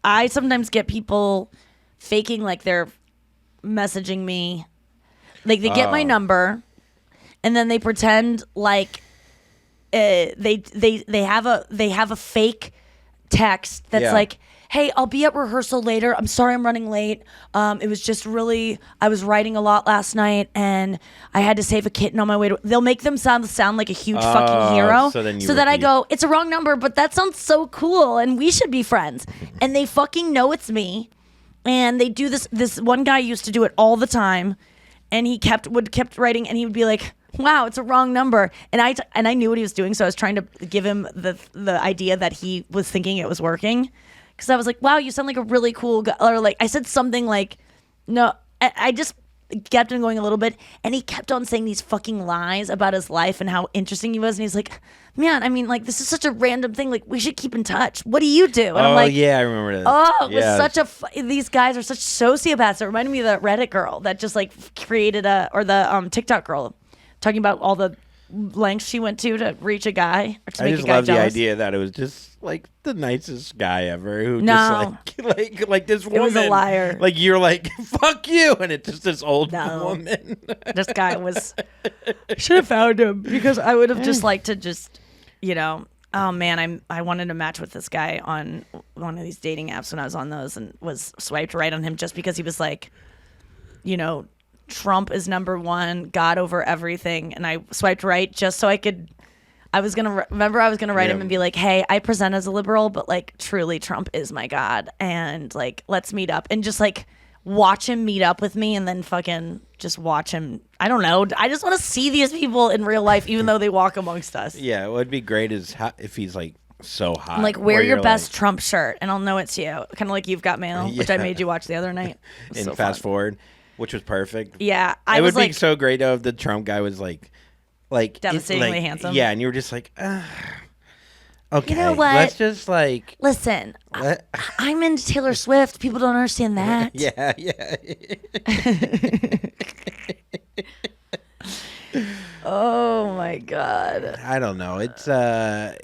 I sometimes get people faking like they're messaging me. Like they get my number, and then they pretend like they have a fake text that's like, "Hey, I'll be at rehearsal later. I'm sorry I'm running late. It was just really, I was writing a lot last night and I had to save a kitten on my way to." They'll make them sound like a huge fucking hero. So then that I go, "It's a wrong number, but that sounds so cool and we should be friends." And they fucking know it's me. And they do this. This one guy used to do it all the time, and he kept writing, and he would be like, "Wow, it's a wrong number." And I knew what he was doing, so I was trying to give him the idea that he was thinking it was working. Because I was like, "Wow, you sound like a really cool guy." Or like I said something like, "No," I just kept him going a little bit, and he kept on saying these fucking lies about his life and how interesting he was. And he's like, "Man, I mean, like this is such a random thing. Like we should keep in touch. What do you do?" And I'm like, yeah, I remember that. "Oh, it was such these guys are such sociopaths." It reminded me of that Reddit girl that just like created the TikTok girl talking about all the lengths she went to reach a guy or to I make just a guy love jealous. the idea that it was just like the nicest guy ever who No. just like this woman. It was a liar. Like you're like, "Fuck you," and it's just this old No. woman. This guy was. Should have found him because I would have just liked to just, oh man, I wanted to match with this guy on one of these dating apps when I was on those and was swiped right on him just because he was like, Trump is number one, God over everything, and I swiped right just so I could. I was gonna write him and be like, "Hey, I present as a liberal, but like truly Trump is my God, and like let's meet up and just like watch him meet up with me, and then fucking just watch him." I don't know. I just want to see these people in real life, even though they walk amongst us. Yeah, what would be great is if he's like so hot. I'm like, wear your best Trump shirt, and I'll know it's you. Kind of like You've Got Mail, which I made you watch the other night. And so fast fun. forward, which was perfect. Yeah, It was would be like, so great though if the Trump guy was like devastatingly handsome. Yeah, and you were just like, Okay, You know what? let's just like. Listen, Let- I'm into Taylor Swift. People don't understand that. Yeah. Oh my god. I don't know. It's Yeah,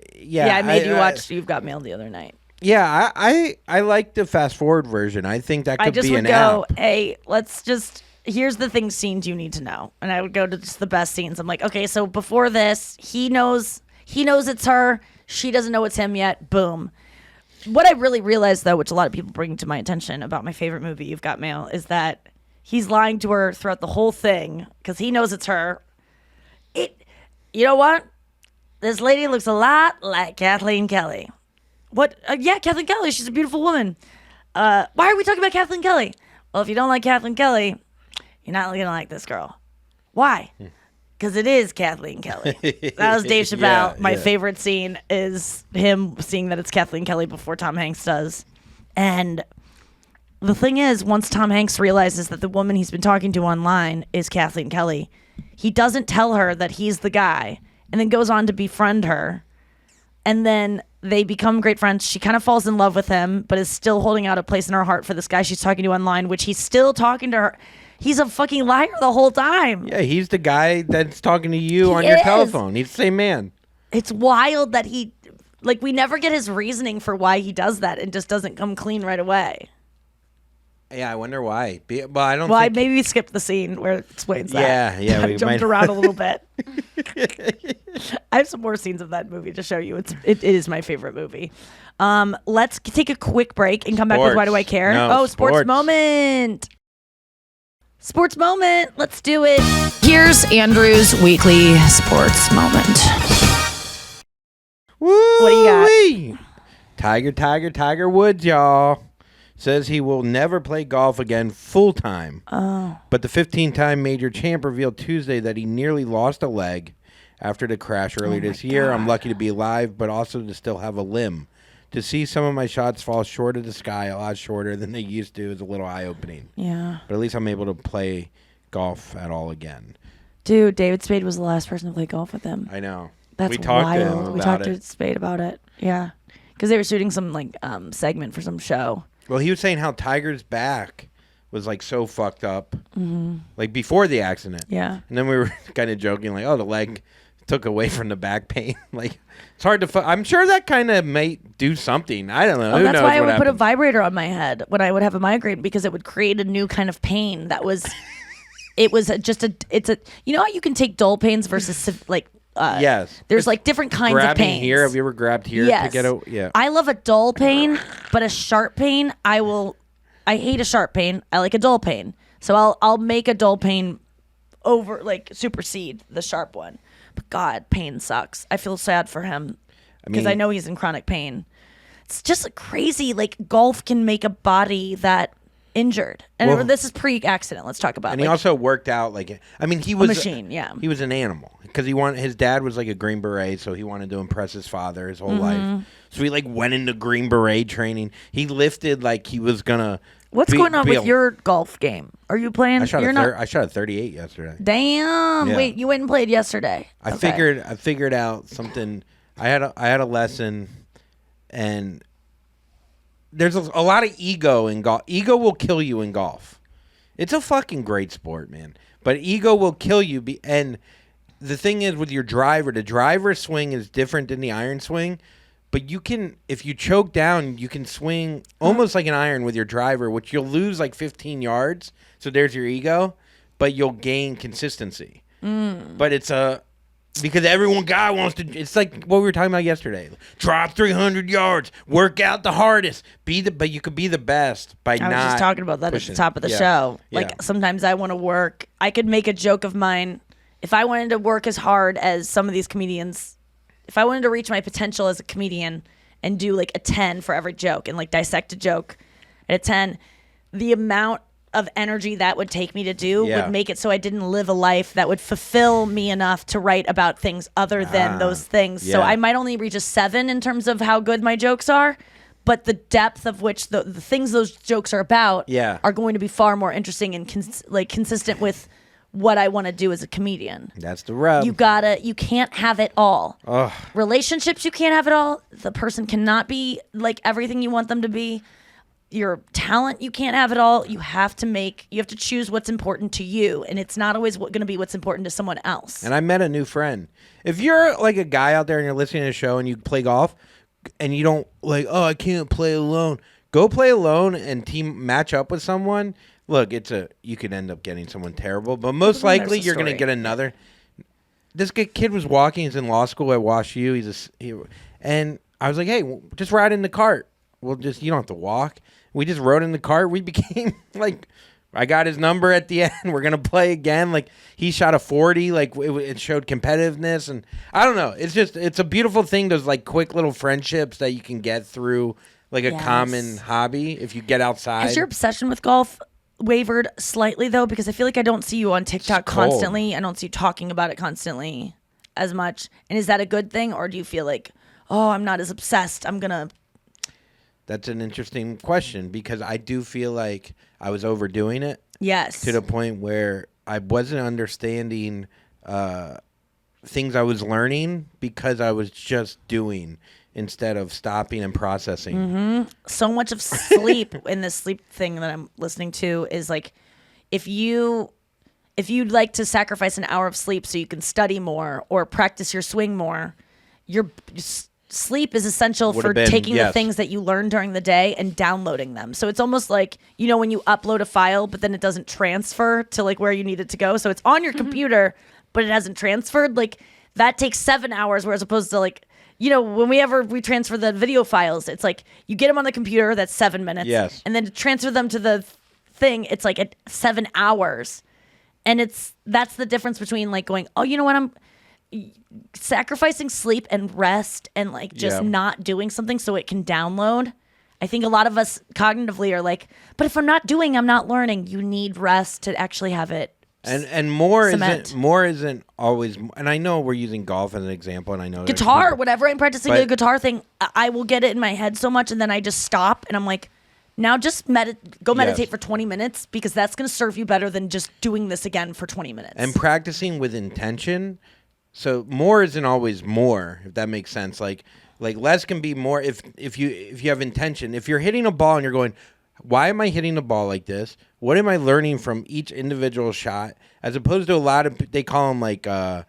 I made you watch You've Got Mail the other night. Yeah, I like the fast forward version. I think that could I just be would an go, app. hey, let's just, here's the scenes you need to know. And I would go to just the best scenes. I'm like, okay, so before this, he knows it's her. She doesn't know it's him yet. Boom. What I really realized, though, which a lot of people bring to my attention about my favorite movie, You've Got Mail, is that he's lying to her throughout the whole thing because he knows it's her. You know what? This lady looks a lot like Kathleen Kelly. What? Yeah, Kathleen Kelly. She's a beautiful woman. Why are we talking about Kathleen Kelly? Well, if you don't like Kathleen Kelly, you're not going to like this girl. Why? Because it is Kathleen Kelly. That was Dave Chappelle. My favorite scene is him seeing that it's Kathleen Kelly before Tom Hanks does. And the thing is, once Tom Hanks realizes that the woman he's been talking to online is Kathleen Kelly, he doesn't tell her that he's the guy and then goes on to befriend her. And then they become great friends. She kind of falls in love with him, but is still holding out a place in her heart for this guy she's talking to online, which he's still talking to her. He's a fucking liar the whole time. Yeah, he's the guy that's talking to you on He your is. telephone. He's the same man. It's wild that we never get his reasoning for why he does that and just doesn't come clean right away. Yeah, I wonder why. Well, I don't Well, I think... maybe skipped the scene where it explains that. Yeah, I we jumped might- around a little bit. I have some more scenes of that movie to show you. It is my favorite movie. Let's take a quick break and come back with Why Do I Care? No, Sports moment. Sports moment. Let's do it. Here's Andrew's weekly sports moment. Woo! What do you got? Tiger Woods, y'all. Says he will never play golf again full time. Oh. But the 15-time major champ revealed Tuesday that he nearly lost a leg after the crash earlier this year. I'm lucky to be alive, but also to still have a limb. To see some of my shots fall short of the sky, a lot shorter than they used to, is a little eye-opening. Yeah. But at least I'm able to play golf at all again. Dude, David Spade was the last person to play golf with him. I know. That's we talked wild. to him We about talked it. to Spade about it. Yeah. Because they were shooting some segment for some show. Well, he was saying how Tiger's back was like so fucked up, like before the accident. Yeah. And then we were kind of joking, like, "Oh, the leg took away from the back pain." Like, it's hard to. I'm sure that kind of might do something. I don't know. Oh, Who that's knows why I what would put a happened? vibrator on my head when I would have a migraine, because it would create a new kind of pain that was. It was it's a. You know how you can take dull pains versus Yes. There's like different kinds of Grabbing pains. here. Have you ever grabbed here Yes. to get out? Yeah. I love a dull pain, but a sharp pain, I hate a sharp pain. I like a dull pain. So I'll make a dull pain supersede the sharp one. But God, pain sucks. I feel sad for him because I know he's in chronic pain. It's just crazy. Like, golf can make a body that injured. And Well- this is pre-accident. Let's talk about. And he also worked out he was machine, yeah. He was an animal because his dad was like a Green Beret, so he wanted to impress his father his whole Mm-hmm. life. So he went into Green Beret training. He lifted like he was gonna. What's going on with your golf game? Are you playing? I shot You're not. I shot a 38 yesterday. Damn! Yeah. Wait, you went and played yesterday. I Okay. figured out something. I had a lesson, and there's a lot of ego in golf. Ego will kill you in golf. It's a fucking great sport, man. But ego will kill you. And the thing is, with your driver, the driver swing is different than the iron swing. But you can, if you choke down, you can swing almost like an iron with your driver, which you'll lose like 15 yards. So there's your ego, but you'll gain consistency. But it's because guy wants to. It's like what we were talking about yesterday. Drop 300 yards, work out the hardest, but you could be the best by not. I was just talking about that pushing. at the top of the Yeah. show. Yeah. Like, sometimes I want to work. I could make a joke of mine if I wanted to work as hard as some of these comedians. If I wanted to reach my potential as a comedian and do like a 10 for every joke and like dissect a joke at a 10, the amount of energy that would take me to do Yeah. would make it so I didn't live a life that would fulfill me enough to write about things other than those things. So yeah. I might only reach a 7 in terms of how good my jokes are, but the depth of which the things those jokes are about Yeah. are going to be far more interesting and consistent with what I want to do as a comedian. That's the rub. You can't have it all. Ugh. Relationships, you can't have it all. The person cannot be like everything you want them to be. Your talent, you can't have it all. You have to choose what's important to you, and it's not always going to be what's important to someone else. And I met a new friend. If you're like a guy out there and you're listening to the show and you play golf and you don't like, oh, I can't play alone. Go play alone and team match up with someone. Look, you could end up getting someone terrible, but most likely you're going to get another. This kid was walking. He's in law school at Wash U. And I was like, hey, just ride in the cart. You don't have to walk. We just rode in the cart. We became like, I got his number at the end. We're going to play again. Like, he shot a 40. Like, it showed competitiveness. And I don't know. It's a beautiful thing. Those like quick little friendships that you can get through like a common hobby if you get outside. Has your obsession with golf wavered slightly, though? Because I feel like I don't see you on TikTok constantly. I don't see you talking about it constantly as much. And is that a good thing? Or do you feel like, oh, I'm not as obsessed. That's an interesting question because I do feel like I was overdoing it. Yes. To the point where I wasn't understanding things I was learning because I was just doing instead of stopping and processing. Mm-hmm. So much of sleep in this sleep thing that I'm listening to is like, if you'd like to sacrifice an hour of sleep so you can study more or practice your swing more, sleep is essential for taking the things that you learn during the day and downloading them. So it's almost like, when you upload a file, but then it doesn't transfer to like where you need it to go. So it's on your computer, but it hasn't transferred. Like that takes 7 hours, whereas opposed to like, when we transfer the video files, it's like you get them on the computer, that's 7 minutes. Yes. And then to transfer them to the thing, it's like at 7 hours. And that's the difference between like going, oh, you know what, I'm sacrificing sleep and rest and like just not doing something so it can download. I think a lot of us cognitively are like, but if I'm not doing, I'm not learning. You need rest to actually have it. And more cement. isn't always. And I know we're using golf as an example, and I know guitar, whatever I'm practicing the guitar thing, I will get it in my head so much, and then I just stop, and I'm like, now just meditate for 20 minutes because that's going to serve you better than just doing this again for 20 minutes. And practicing with intention. So more isn't always more, if that makes sense. Like less can be more if you have intention. If you're hitting a ball and you're going, why am I hitting the ball like this? What am I learning from each individual shot? As opposed to a lot of, they call them like, I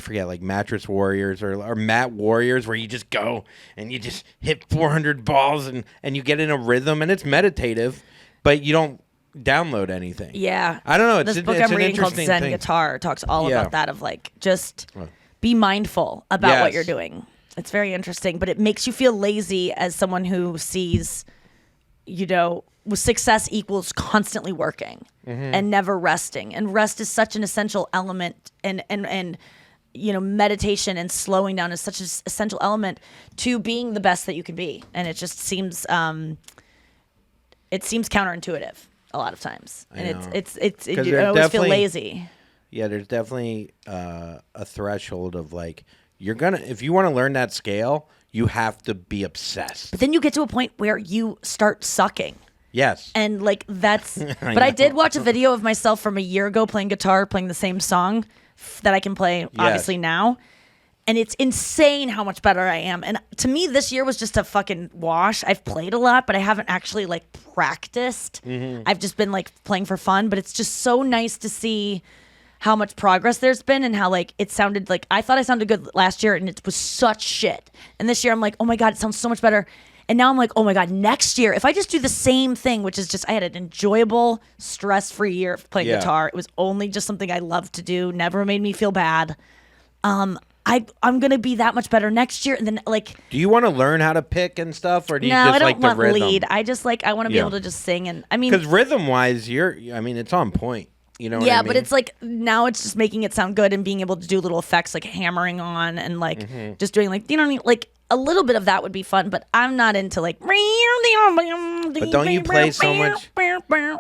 forget, like mattress warriors or mat warriors, where you just go and you just hit 400 balls and you get in a rhythm and it's meditative, but you don't download anything. Yeah. I don't know. This book I'm reading called Zen thing. Guitar talks all about that, of like, just be mindful about what you're doing. It's very interesting, but it makes you feel lazy as someone who sees, success equals constantly working and never resting. And rest is such an essential element, and meditation and slowing down is such an essential element to being the best that you can be. And it just seems counterintuitive a lot of times, and you always feel lazy. Yeah, there's definitely a threshold of like, if you want to learn that scale, you have to be obsessed. But then you get to a point where you start sucking. Yes. And like that's but I did watch a video of myself from a year ago playing guitar, playing the same song that I can play obviously now. And it's insane how much better I am. And to me, this year was just a fucking wash. I've played a lot, but I haven't actually like practiced. I've just been like playing for fun, but it's just so nice to see how much progress there's been and how like it sounded like, I thought I sounded good last year and it was such shit. And this year I'm like, oh my God, it sounds so much better. And now I'm like, oh my God, next year, if I just do the same thing, which is just, I had an enjoyable, stress-free year of playing guitar. It was only just something I loved to do, never made me feel bad. I'm going to be that much better next year. And then like, do you want to learn how to pick and stuff, or do you just I don't like the want rhythm? lead. I just like, I want to be able to just sing. And I mean, because rhythm-wise, it's on point. You know what I mean? But it's like, now it's just making it sound good and being able to do little effects like hammering on and like just doing like, like a little bit of that would be fun, but I'm not into like. But don't you play so much?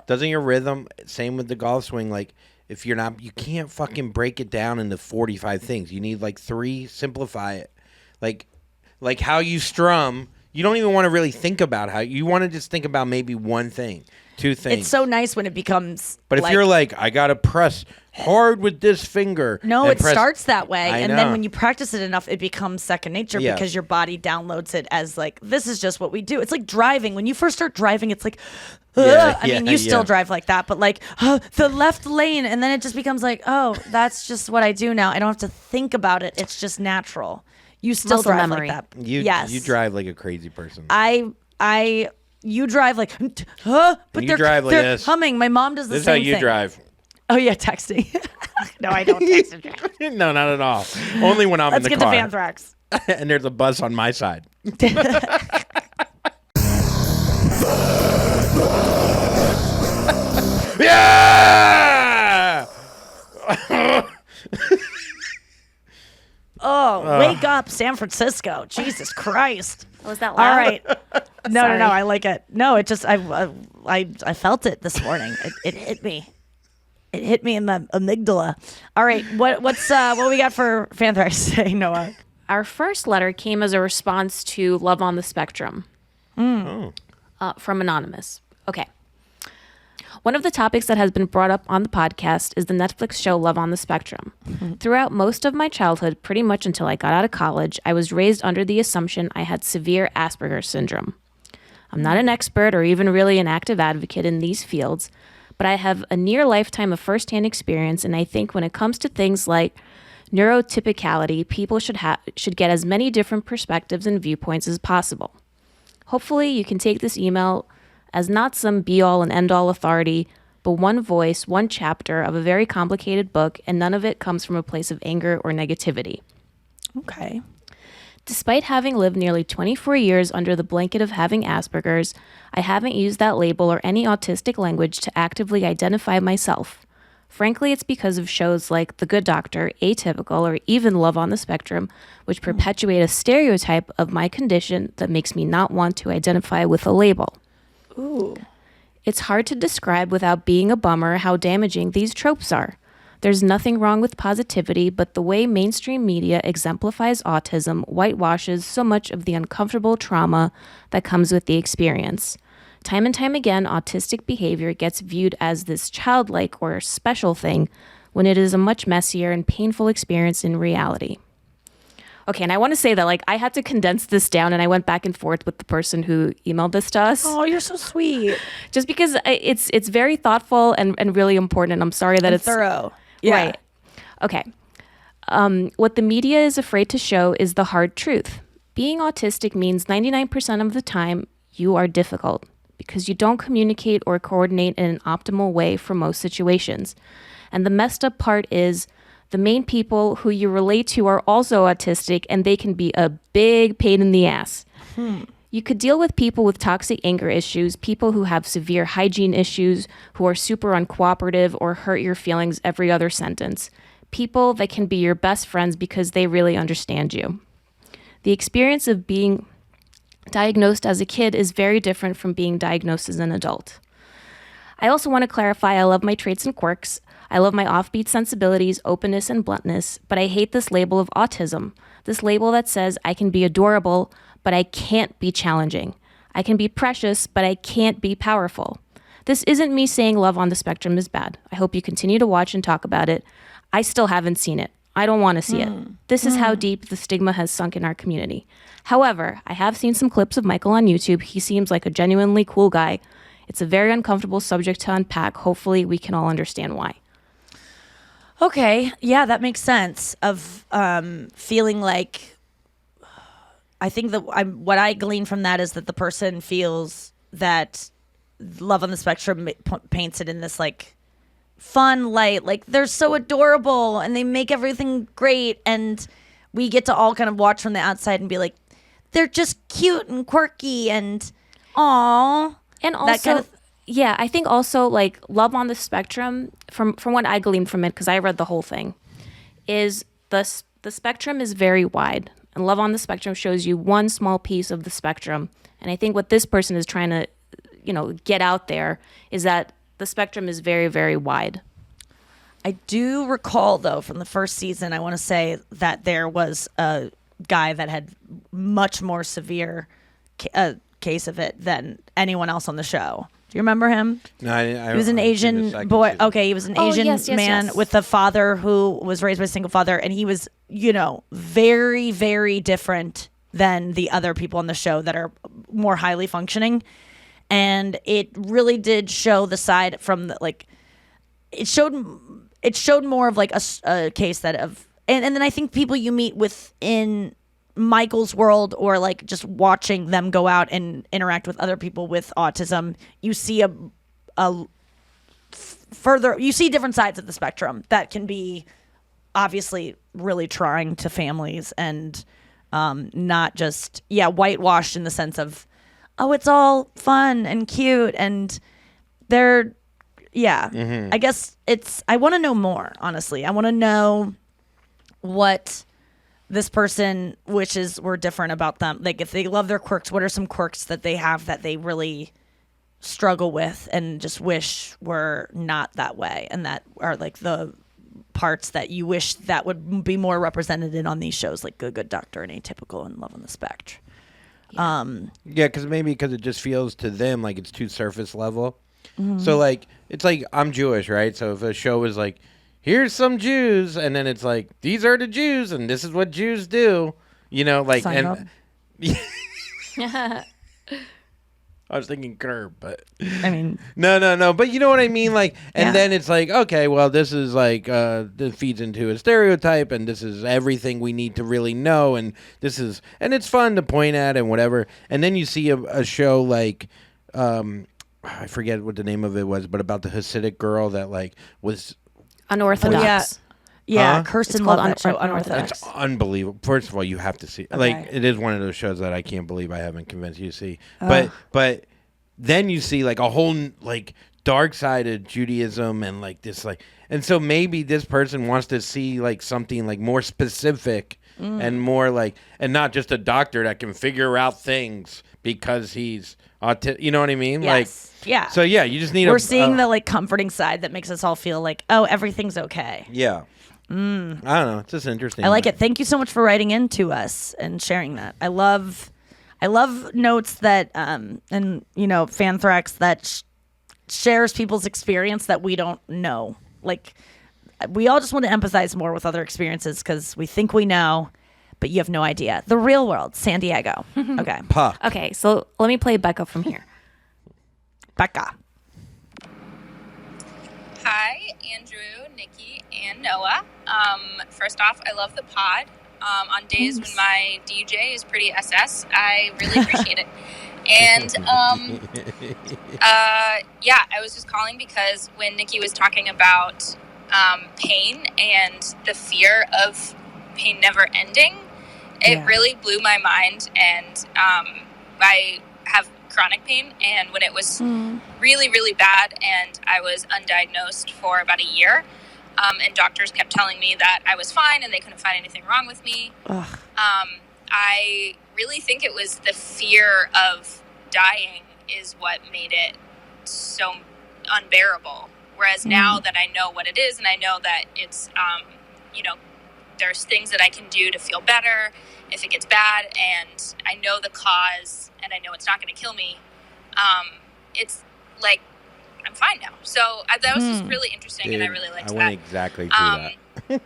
Doesn't your rhythm, same with the golf swing, like if you're not, you can't fucking break it down into 45 things. You need like 3, simplify it. Like how you strum, you don't even want to really think about how, you want to just think about maybe one thing. Two things. It's so nice when it becomes. But if you're like, I gotta press hard with this finger. No, and it press- starts that way, I and know. then when you practice it enough, it becomes second nature Yeah. because your body downloads it as like, this is just what we do. It's like driving. When you first start driving, it's like, I mean, you still drive like that, but like the left lane, and then it just becomes like, oh, that's just what I do now. I don't have to think about it. It's just natural. You still Muscle drive memory. like that. You drive like a crazy person. You drive like, but you drive like they're this. humming. My mom does the This is same how you thing. drive. Oh yeah, texting. No, I don't text and drive. No, not at all. Only when I'm Let's in the get car. to Fanthrax. And there's a bus on my side. Yeah! Oh, wake up, San Francisco! Jesus Christ! Was that All loud? right. No, Sorry. I like it. No, it just I felt it this morning. It hit me. It hit me in the amygdala. All right, what we got for Fanthrax today, Noah? Our first letter came as a response to Love on the Spectrum from Anonymous. Okay. One of the topics that has been brought up on the podcast is the Netflix show Love on the Spectrum. Throughout most of my childhood, pretty much until I got out of college, I was raised under the assumption I had severe Asperger's syndrome. I'm not an expert or even really an active advocate in these fields, but I have a near lifetime of firsthand experience, and I think when it comes to things like neurotypicality, people should get as many different perspectives and viewpoints as possible. Hopefully, you can take this email as not some be-all and end-all authority, but one voice, one chapter of a very complicated book, and none of it comes from a place of anger or negativity. Okay. Despite having lived nearly 24 years under the blanket of having Asperger's, I haven't used that label or any autistic language to actively identify myself. Frankly, it's because of shows like The Good Doctor, Atypical, or even Love on the Spectrum, which perpetuate a stereotype of my condition that makes me not want to identify with a label. Ooh. It's hard to describe without being a bummer how damaging these tropes are. There's nothing wrong with positivity, but the way mainstream media exemplifies autism whitewashes so much of the uncomfortable trauma that comes with the experience. Time and time again, autistic behavior gets viewed as this childlike or special thing when it is a much messier and painful experience in reality. Okay, and I want to say that I had to condense this down, and I went back and forth with the person who emailed this to us. Oh, you're so sweet. Just because it's very thoughtful and really important, and I'm sorry that it's thorough. Yeah. Right. Okay. What the media is afraid to show is the hard truth. Being autistic means 99% of the time you are difficult because you don't communicate or coordinate in an optimal way for most situations. And the messed up part is the main people who you relate to are also autistic, and they can be a big pain in the ass. You could deal with people with toxic anger issues, people who have severe hygiene issues, who are super uncooperative or hurt your feelings every other sentence. People that can be your best friends because they really understand you. The experience of being diagnosed as a kid is very different from being diagnosed as an adult. I also want to clarify I love my traits and quirks. I love my offbeat sensibilities, openness, and bluntness, but I hate this label of autism. This label that says I can be adorable, but I can't be challenging. I can be precious, but I can't be powerful. This isn't me saying Love on the Spectrum is bad. I hope you continue to watch and talk about it. I still haven't seen it. I don't want to see it. This is how deep the stigma has sunk in our community. However, I have seen some clips of Michael on YouTube. He seems like a genuinely cool guy. It's a very uncomfortable subject to unpack. Hopefully, we can all understand why. Okay. Yeah, that makes sense. Of feeling like, I think that what I glean from that is that the person feels that Love on the Spectrum paints it in this like fun light, like they're so adorable and they make everything great, and we get to all kind of watch from the outside and be like, they're just cute and quirky and aw. And also, that kind of yeah, I think also like Love on the Spectrum, from what I gleaned from it, because I read the whole thing, is the spectrum is very wide. And Love on the Spectrum shows you one small piece of the spectrum. And I think what this person is trying to, get out there is that the spectrum is very, very wide. I do recall, though, from the first season, I want to say that there was a guy that had much more severe case of it than anyone else on the show. Do you remember him? No, I He was an I've seen the Asian second boy. season. Okay, he was an Oh, Asian yes, man with a father who was raised by a single father, and he was, very, very different than the other people on the show that are more highly functioning. And it really did show the side from the, like, it showed more of like a case that of, and then I think people you meet within Michael's world, or like just watching them go out and interact with other people with autism, you see you see different sides of the spectrum that can be obviously really trying to families, and not just whitewashed in the sense of, oh, it's all fun and cute, and they're I guess I want to know more, honestly. I want to know what this person wishes were different about them. Like, if they love their quirks, what are some quirks that they have that they really struggle with and just wish were not that way, and that are like the parts that you wish that would be more represented in on these shows, like Good Doctor and Atypical and Love on the Spectrum. Because it just feels to them like it's too surface level. So like, it's like, I'm Jewish, right? So if a show is like, here's some Jews, and then it's like, these are the Jews, and this is what Jews do, like, Sign up. and I was thinking Curb, but I mean, no, but you know what I mean, like, and Yeah. then it's like, okay, well, this is like, this feeds into a stereotype, and this is everything we need to really know, and and it's fun to point at and whatever, and then you see a show like, I forget what the name of it was, but about the Hasidic girl that like was Unorthodox. yeah, Huh? Kirsten It's called Lovett show, Unorthodox. It's unbelievable. First of all, you have to see. Like, Okay. it is one of those shows that I can't believe I haven't convinced you to see. But then you see like a whole like dark side of Judaism, and like this and so maybe this person wants to see like something like more specific and more like, and not just a doctor that can figure out things because he's autistic. You know what I mean? Yes. Like, Yeah. So yeah, you just need. We're seeing the like comforting side that makes us all feel like, oh, everything's okay. Yeah. I don't know. It's just interesting. I like it. Thank you so much for writing in to us and sharing that. I love notes that and Fanthrax that shares people's experience that we don't know. Like, we all just want to empathize more with other experiences because we think we know, but you have no idea. The real world, San Diego. Okay, Puck. Okay, so let me play Becca from here. Becca. Hi, Andrew, Nikki, and Noah. First off, I love the pod. On days when my DJ is pretty SS, I really appreciate it. And I was just calling because when Nikki was talking about pain and the fear of pain never ending, it really blew my mind. And I have chronic pain, and when it was really, really bad and I was undiagnosed for about a year, and doctors kept telling me that I was fine and they couldn't find anything wrong with me, I really think it was the fear of dying is what made it so unbearable. Whereas now that I know what it is, and I know that it's, there's things that I can do to feel better if it gets bad, and I know the cause, and I know it's not going to kill me, it's like, I'm fine now. So that was just really interesting, and I really liked I that. went exactly through that.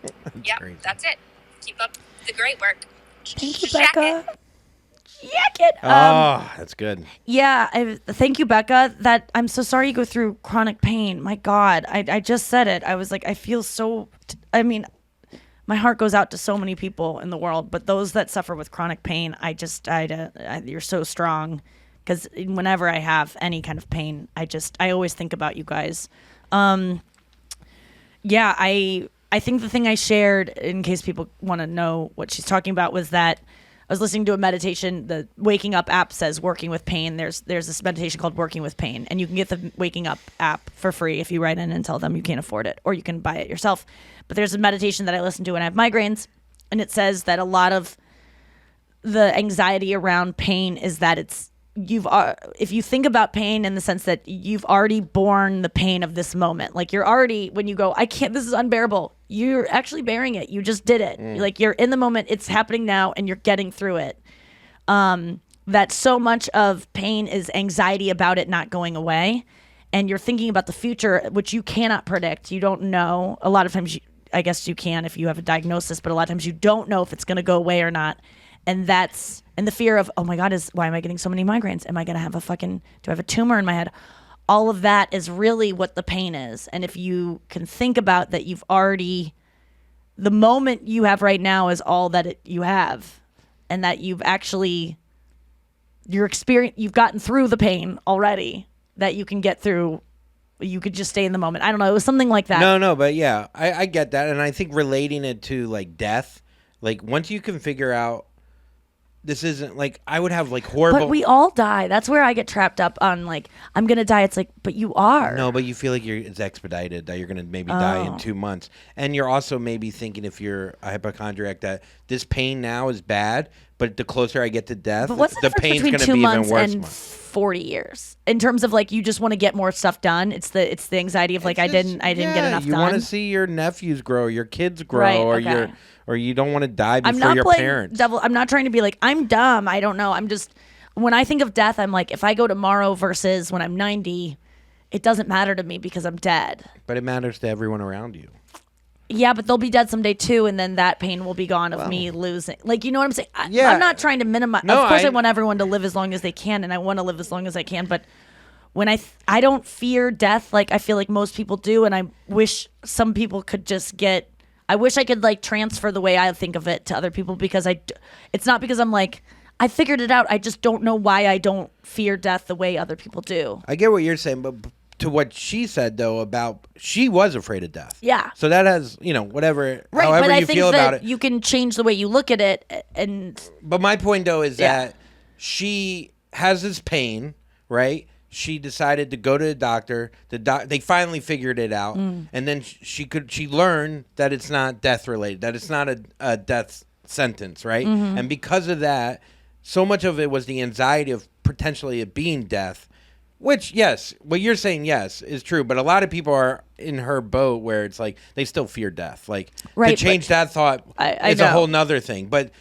Yeah, crazy. that's it. Keep up the great work. Thank you, Shack Becca. it. Yak it. That's good. Yeah, thank you, Becca. That I'm so sorry you go through chronic pain. My God, I just said it. I was like, I feel so. I mean, my heart goes out to so many people in the world, but those that suffer with chronic pain, you're so strong. Because whenever I have any kind of pain, I always think about you guys. I think the thing I shared, in case people want to know what she's talking about, was that I was listening to a meditation. The Waking Up app says working with pain. There's this meditation called Working with Pain, and you can get the Waking Up app for free if you write in and tell them you can't afford it, or you can buy it yourself. But there's a meditation that I listen to when I have migraines, and it says that a lot of the anxiety around pain is that if you think about pain in the sense that you've already borne the pain of this moment, like you're already, when you go, I can't, this is unbearable, you're actually bearing it. You just did it. Like, you're in the moment, it's happening now, and you're getting through it. The that so much of pain is anxiety about it not going away, and you're thinking about the future, which you cannot predict. You don't know. A lot of times, I guess you can if you have a diagnosis, but a lot of times you don't know if it's going to go away or not. And the fear of, oh my God, why am I getting so many migraines? Am I going to have do I have a tumor in my head? All of that is really what the pain is. And if you can think about that, the moment you have right now is all that you have. And that you've gotten through the pain already, that you can get through. You could just stay in the moment. I don't know. It was something like that. No, but yeah, I get that. And I think relating it to like death, like once you can figure out this isn't like, I would have like horrible. But we all die. That's where I get trapped up on like, I'm going to die. It's like, but you are. No, but you feel like it's expedited, that you're going to maybe die in 2 months. And you're also maybe thinking, if you're a hypochondriac, that this pain now is bad, but the closer I get to death, but what's the pain's between going to 2 be even months worse. and 40 years in terms of like, you just want to get more stuff done. It's the anxiety of like, I didn't get enough you done. You want to see your nephews grow, your kids grow, Right, or okay. or you don't want to die I'm before not your playing parents. devil. I'm not trying to be like, I'm dumb. I don't know. I'm just, when I think of death, I'm like, if I go tomorrow versus when I'm 90, it doesn't matter to me because I'm dead. But it matters to everyone around you. Yeah, but they'll be dead someday too, and then that pain will be gone of me losing. Like, you know what I'm saying? Yeah. I'm not trying to minimize. No, of course, I want everyone to live as long as they can, and I want to live as long as I can. But when I don't fear death like I feel like most people do, and I wish some people could just get. I wish I could like transfer the way I think of it to other people, because it's not because I'm like, I figured it out. I just don't know why I don't fear death the way other people do. I get what you're saying, but to what she said though, about she was afraid of death. Yeah. So that has, whatever, Right, however but I you think feel that about it. you can change the way you look at it, and But my point though is Yeah. that she has this pain, right? She decided to go to the doctor. They finally figured it out, and then she learned that it's not death related, that it's not a death sentence, right? And because of that, so much of it was the anxiety of potentially it being death. Which, yes, what you're saying, yes, is true. But a lot of people are in her boat where it's like they still fear death. Like, Right, to change that thought is a know. whole nother thing. But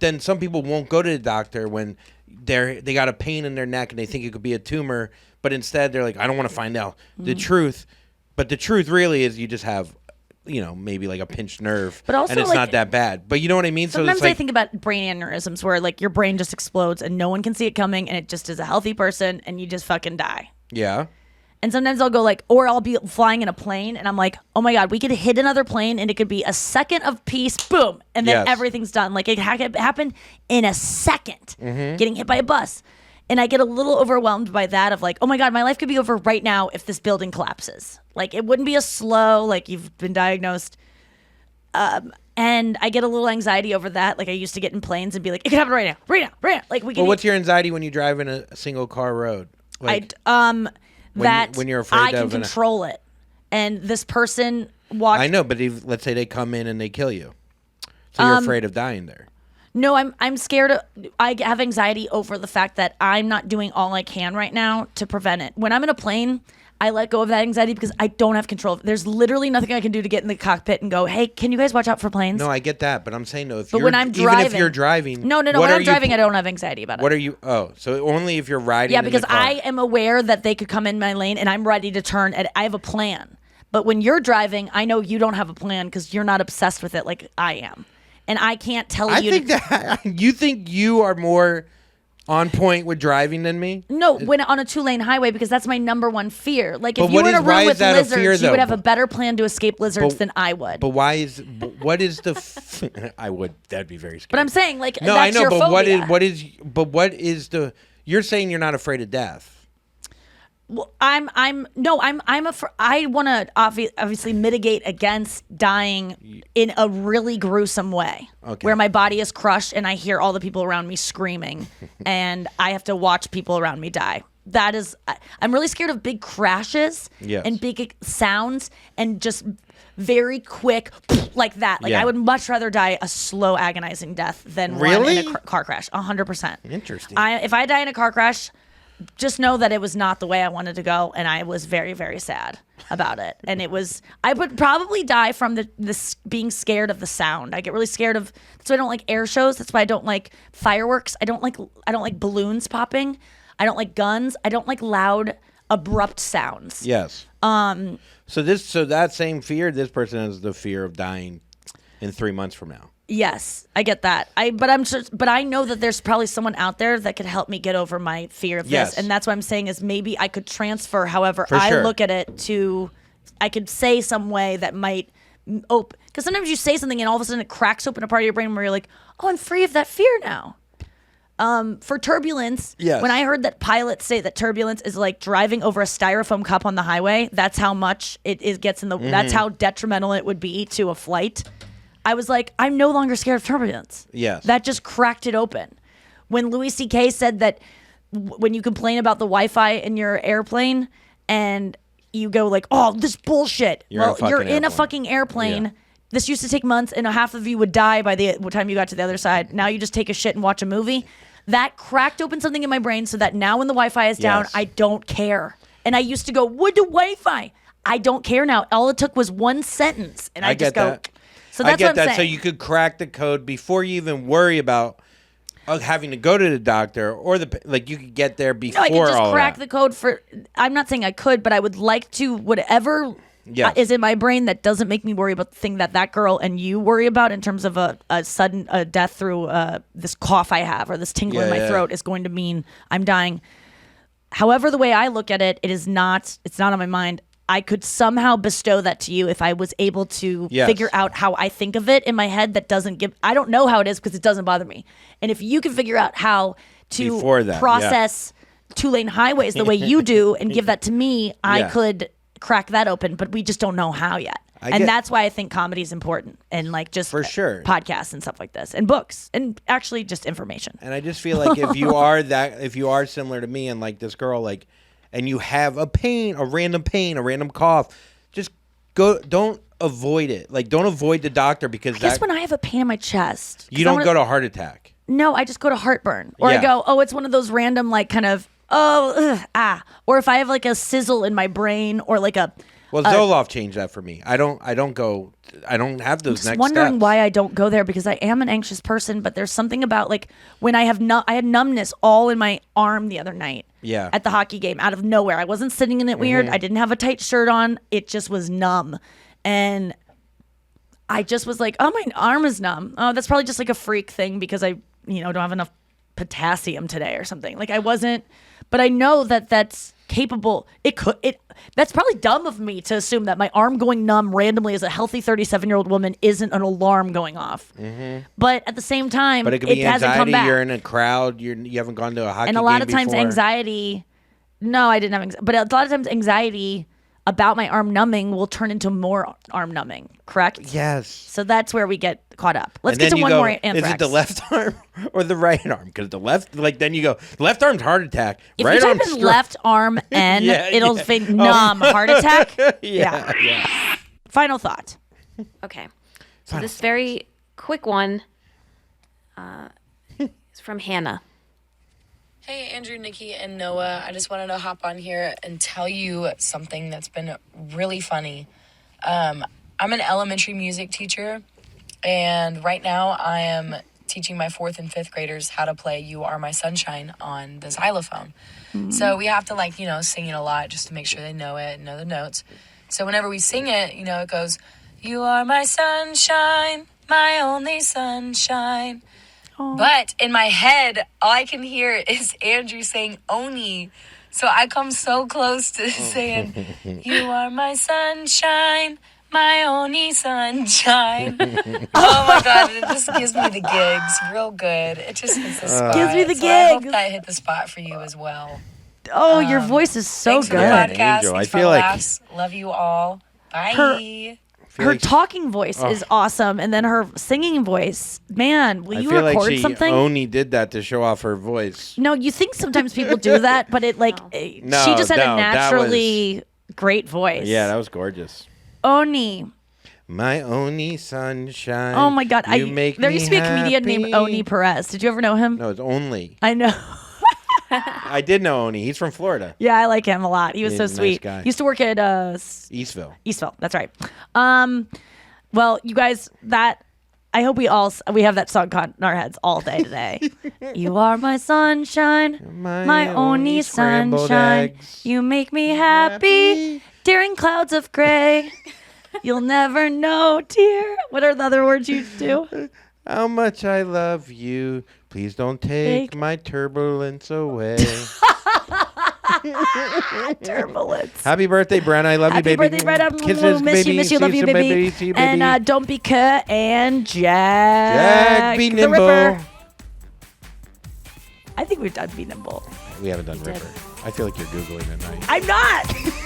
then some people won't go to the doctor when they got a pain in their neck and they think it could be a tumor. But instead, they're like, I don't want to find out the truth. But the truth really is you just have, maybe like a pinched nerve. But also, and it's like, not that bad. But you know what I mean? sometimes so it's I think about brain aneurysms where like your brain just explodes and no one can see it coming, and it just is a healthy person and you just fucking die. yeah. And sometimes I'll go like, or I'll be flying in a plane and I'm like, oh my God, we could hit another plane and it could be a second of peace, boom, and then Yes. everything's done. Like it happened in a second, Mm-hmm. getting hit by a bus. And I get a little overwhelmed by that of like, oh my God, my life could be over right now if this building collapses. Like it wouldn't be a slow, like you've been diagnosed. And I get a little anxiety over that. Like I used to get in planes and be like, it could happen right now. Like we could. Well, what's your anxiety when you drive in a single car road? Like, when you're afraid I can of control it. And this person walked. I know, but let's say they come in and they kill you, so you're afraid of dying there. No, I'm scared. I have anxiety over the fact that I'm not doing all I can right now to prevent it. When I'm in a plane, I let go of that anxiety because I don't have control. There's literally nothing I can do to get in the cockpit and go, hey, can you guys watch out for planes? No, I get that, but I'm saying though, But when I'm driving, even if you're driving, no. When I'm driving, I don't have anxiety about it. What are you? Oh, so only if you're riding. Yeah, in because the car. I am aware that they could come in my lane and I'm ready to turn. And I have a plan. But when you're driving, I know you don't have a plan because you're not obsessed with it like I am. And I can't tell I you. think that you think you are more on point with driving than me. No, when on a 2-lane highway, because that's my number one fear. Like if But you were in a why room is with that a lizards, fear, you though? would have a better plan to escape lizards But- than I would. But why is? What is the? I would. That'd be very scary. But I'm saying like no, that's I know. your But phobia. what is the? You're saying you're not afraid of death. Well, I want to obviously mitigate against dying in a really gruesome way, Okay. where my body is crushed and I hear all the people around me screaming, and I have to watch people around me die. That is, I'm really scared of big crashes Yes. and big sounds and just very quick like that. Like Yeah. I would much rather die a slow, agonizing death than one Really? in a car crash. 100%. Interesting. If I die in a car crash, just know that it was not the way I wanted to go, and I was very, very sad about it. And I would probably die from this being scared of the sound. I get really scared of. That's why I don't like air shows. That's why I don't like fireworks. I don't like balloons popping. I don't like guns. I don't like loud, abrupt sounds. Yes. So that same fear, this person has the fear of dying in 3 months from now. Yes, I get that. But I know that there's probably someone out there that could help me get over my fear of Yes. this, and that's what I'm saying is maybe I could transfer. However, For I sure. look at it I could say some way that might open. Because sometimes you say something and all of a sudden it cracks open a part of your brain where you're like, oh, I'm free of that fear now. For turbulence, Yes. when I heard that pilots say that turbulence is like driving over a styrofoam cup on the highway, that's how much it gets in the. That's how detrimental it would be to a flight. I was like, I'm no longer scared of turbulence. Yes. That just cracked it open. When Louis C.K. said that when you complain about the Wi-Fi in your airplane and you go like, oh, this bullshit. You're in a fucking you're in a airplane. fucking airplane. Yeah. This used to take months and half of you would die by the time you got to the other side. Now you just take a shit and watch a movie. That cracked open something in my brain so that now when the Wi-Fi is down, Yes. I don't care. And I used to go, what the Wi-Fi? I don't care now. All it took was one sentence. And I just get go, that. so that's I get what I'm that. saying. So you could crack the code before you even worry about having to go to the doctor or you could get there before No, I could just all crack that. the code for. I'm not saying I could, but I would like to. Whatever Yes. is in my brain that doesn't make me worry about the thing that girl and you worry about in terms of a sudden death through this cough I have or this tingle in my throat is going to mean I'm dying. However, the way I look at it, it's not on my mind. I could somehow bestow that to you if I was able to Yes. figure out how I think of it in my head that doesn't give. I don't know how it is because it doesn't bother me. And if you can figure out how to Before that, process two-lane highways the way you do and give that to me, I Yeah. could crack that open, but we just don't know how yet. And that's why I think comedy is important and like just For sure. podcasts and stuff like this and books and actually just information. And I just feel like if you are similar to me and like this girl, like, and you have a random cough, just go. Don't avoid it. Like, don't avoid the doctor because I guess when I have a pain in my chest, you don't go to a heart attack. No, I just go to heartburn. Or I Yeah. go, oh, it's one of those random, like, kind of, Or if I have, like, a sizzle in my brain or, like, a... Well, Zoloft changed that for me. I don't have those just next wondering steps. why I don't go there because I am an anxious person, but there's something about, like, when I had numbness all in my arm the other night. Yeah. At the hockey game, out of nowhere. I wasn't sitting in it weird. I didn't have a tight shirt on. It just was numb. And I just was like, oh, my arm is numb. Oh, that's probably just, like, a freak thing because I, don't have enough potassium today or something. Like, I wasn't... But I know that that's capable. That's probably dumb of me to assume that my arm going numb randomly as a healthy 37-year-old woman isn't an alarm going off. Mm-hmm. But at the same time, But it could be hasn't come anxiety. back. You're in a crowd. You haven't gone to a hockey game And a lot of times before. anxiety. No, I didn't have anxiety. But a lot of times anxiety about my arm numbing will turn into more arm numbing. Correct? Yes. So that's where we get caught up. Let's And get then to you one go, more Anthrax. Is it the left arm or the right arm? Because the left, then you go, left arm's heart attack. If right you type arm in stroke. left arm N, Yeah, it'll yeah. say numb heart attack. Yeah. Final thought. Okay. So this very quick one is from Hannah. Hey, Andrew, Nikki, and Noah. I just wanted to hop on here and tell you something that's been really funny. I'm an elementary music teacher, and right now I am teaching my 4th and 5th graders how to play You Are My Sunshine on the xylophone. So we have to, sing it a lot just to make sure they know it and know the notes. So whenever we sing it, it goes, you are my sunshine, my only sunshine. But in my head, all I can hear is Andrew saying Oni. So I come so close to saying, you are my sunshine, my only sunshine. Oh my God, it just gives me the gigs real good. It just hits the spot. Gives me the So I hope gigs. that hit the spot for you as well. Oh, your voice is so Thanks for the good. podcast. Angel, I Thanks for feel the like- laughs. Love you all. Bye. Her talking voice is awesome, and then her singing voice. Man, will I you feel like record she something? only did that to show off her voice. No, you think sometimes people do that, but it she just had a No, that naturally great voice. Yeah, that was gorgeous. Oni. My only sunshine. Oh my God, you make there me used to be a comedian named happy. Oni Perez. Did you ever know him? No, it's only. I know. I did know Oni. He's from Florida. Yeah, I like him a lot. He was so He's a nice sweet. guy. He used to work at Eastville. Eastville. That's right. Well, you guys, I hope we have that song caught in our heads all day today. You are my sunshine, my only scrambled sunshine. eggs. You make me happy during clouds of gray. You'll never know, dear. What are the other words you do? How much I love you. Please don't take my turbulence away. Turbulence. Happy birthday, Brenna. I love you, baby. Happy birthday, Brenna. Kisses, Miss baby. you, love you, See baby. See you, baby. And don't be cut and Jack. Jack, be the nimble. Ripper. I think we've done Be Nimble. We haven't done Ripper. I feel like you're Googling tonight. I'm not.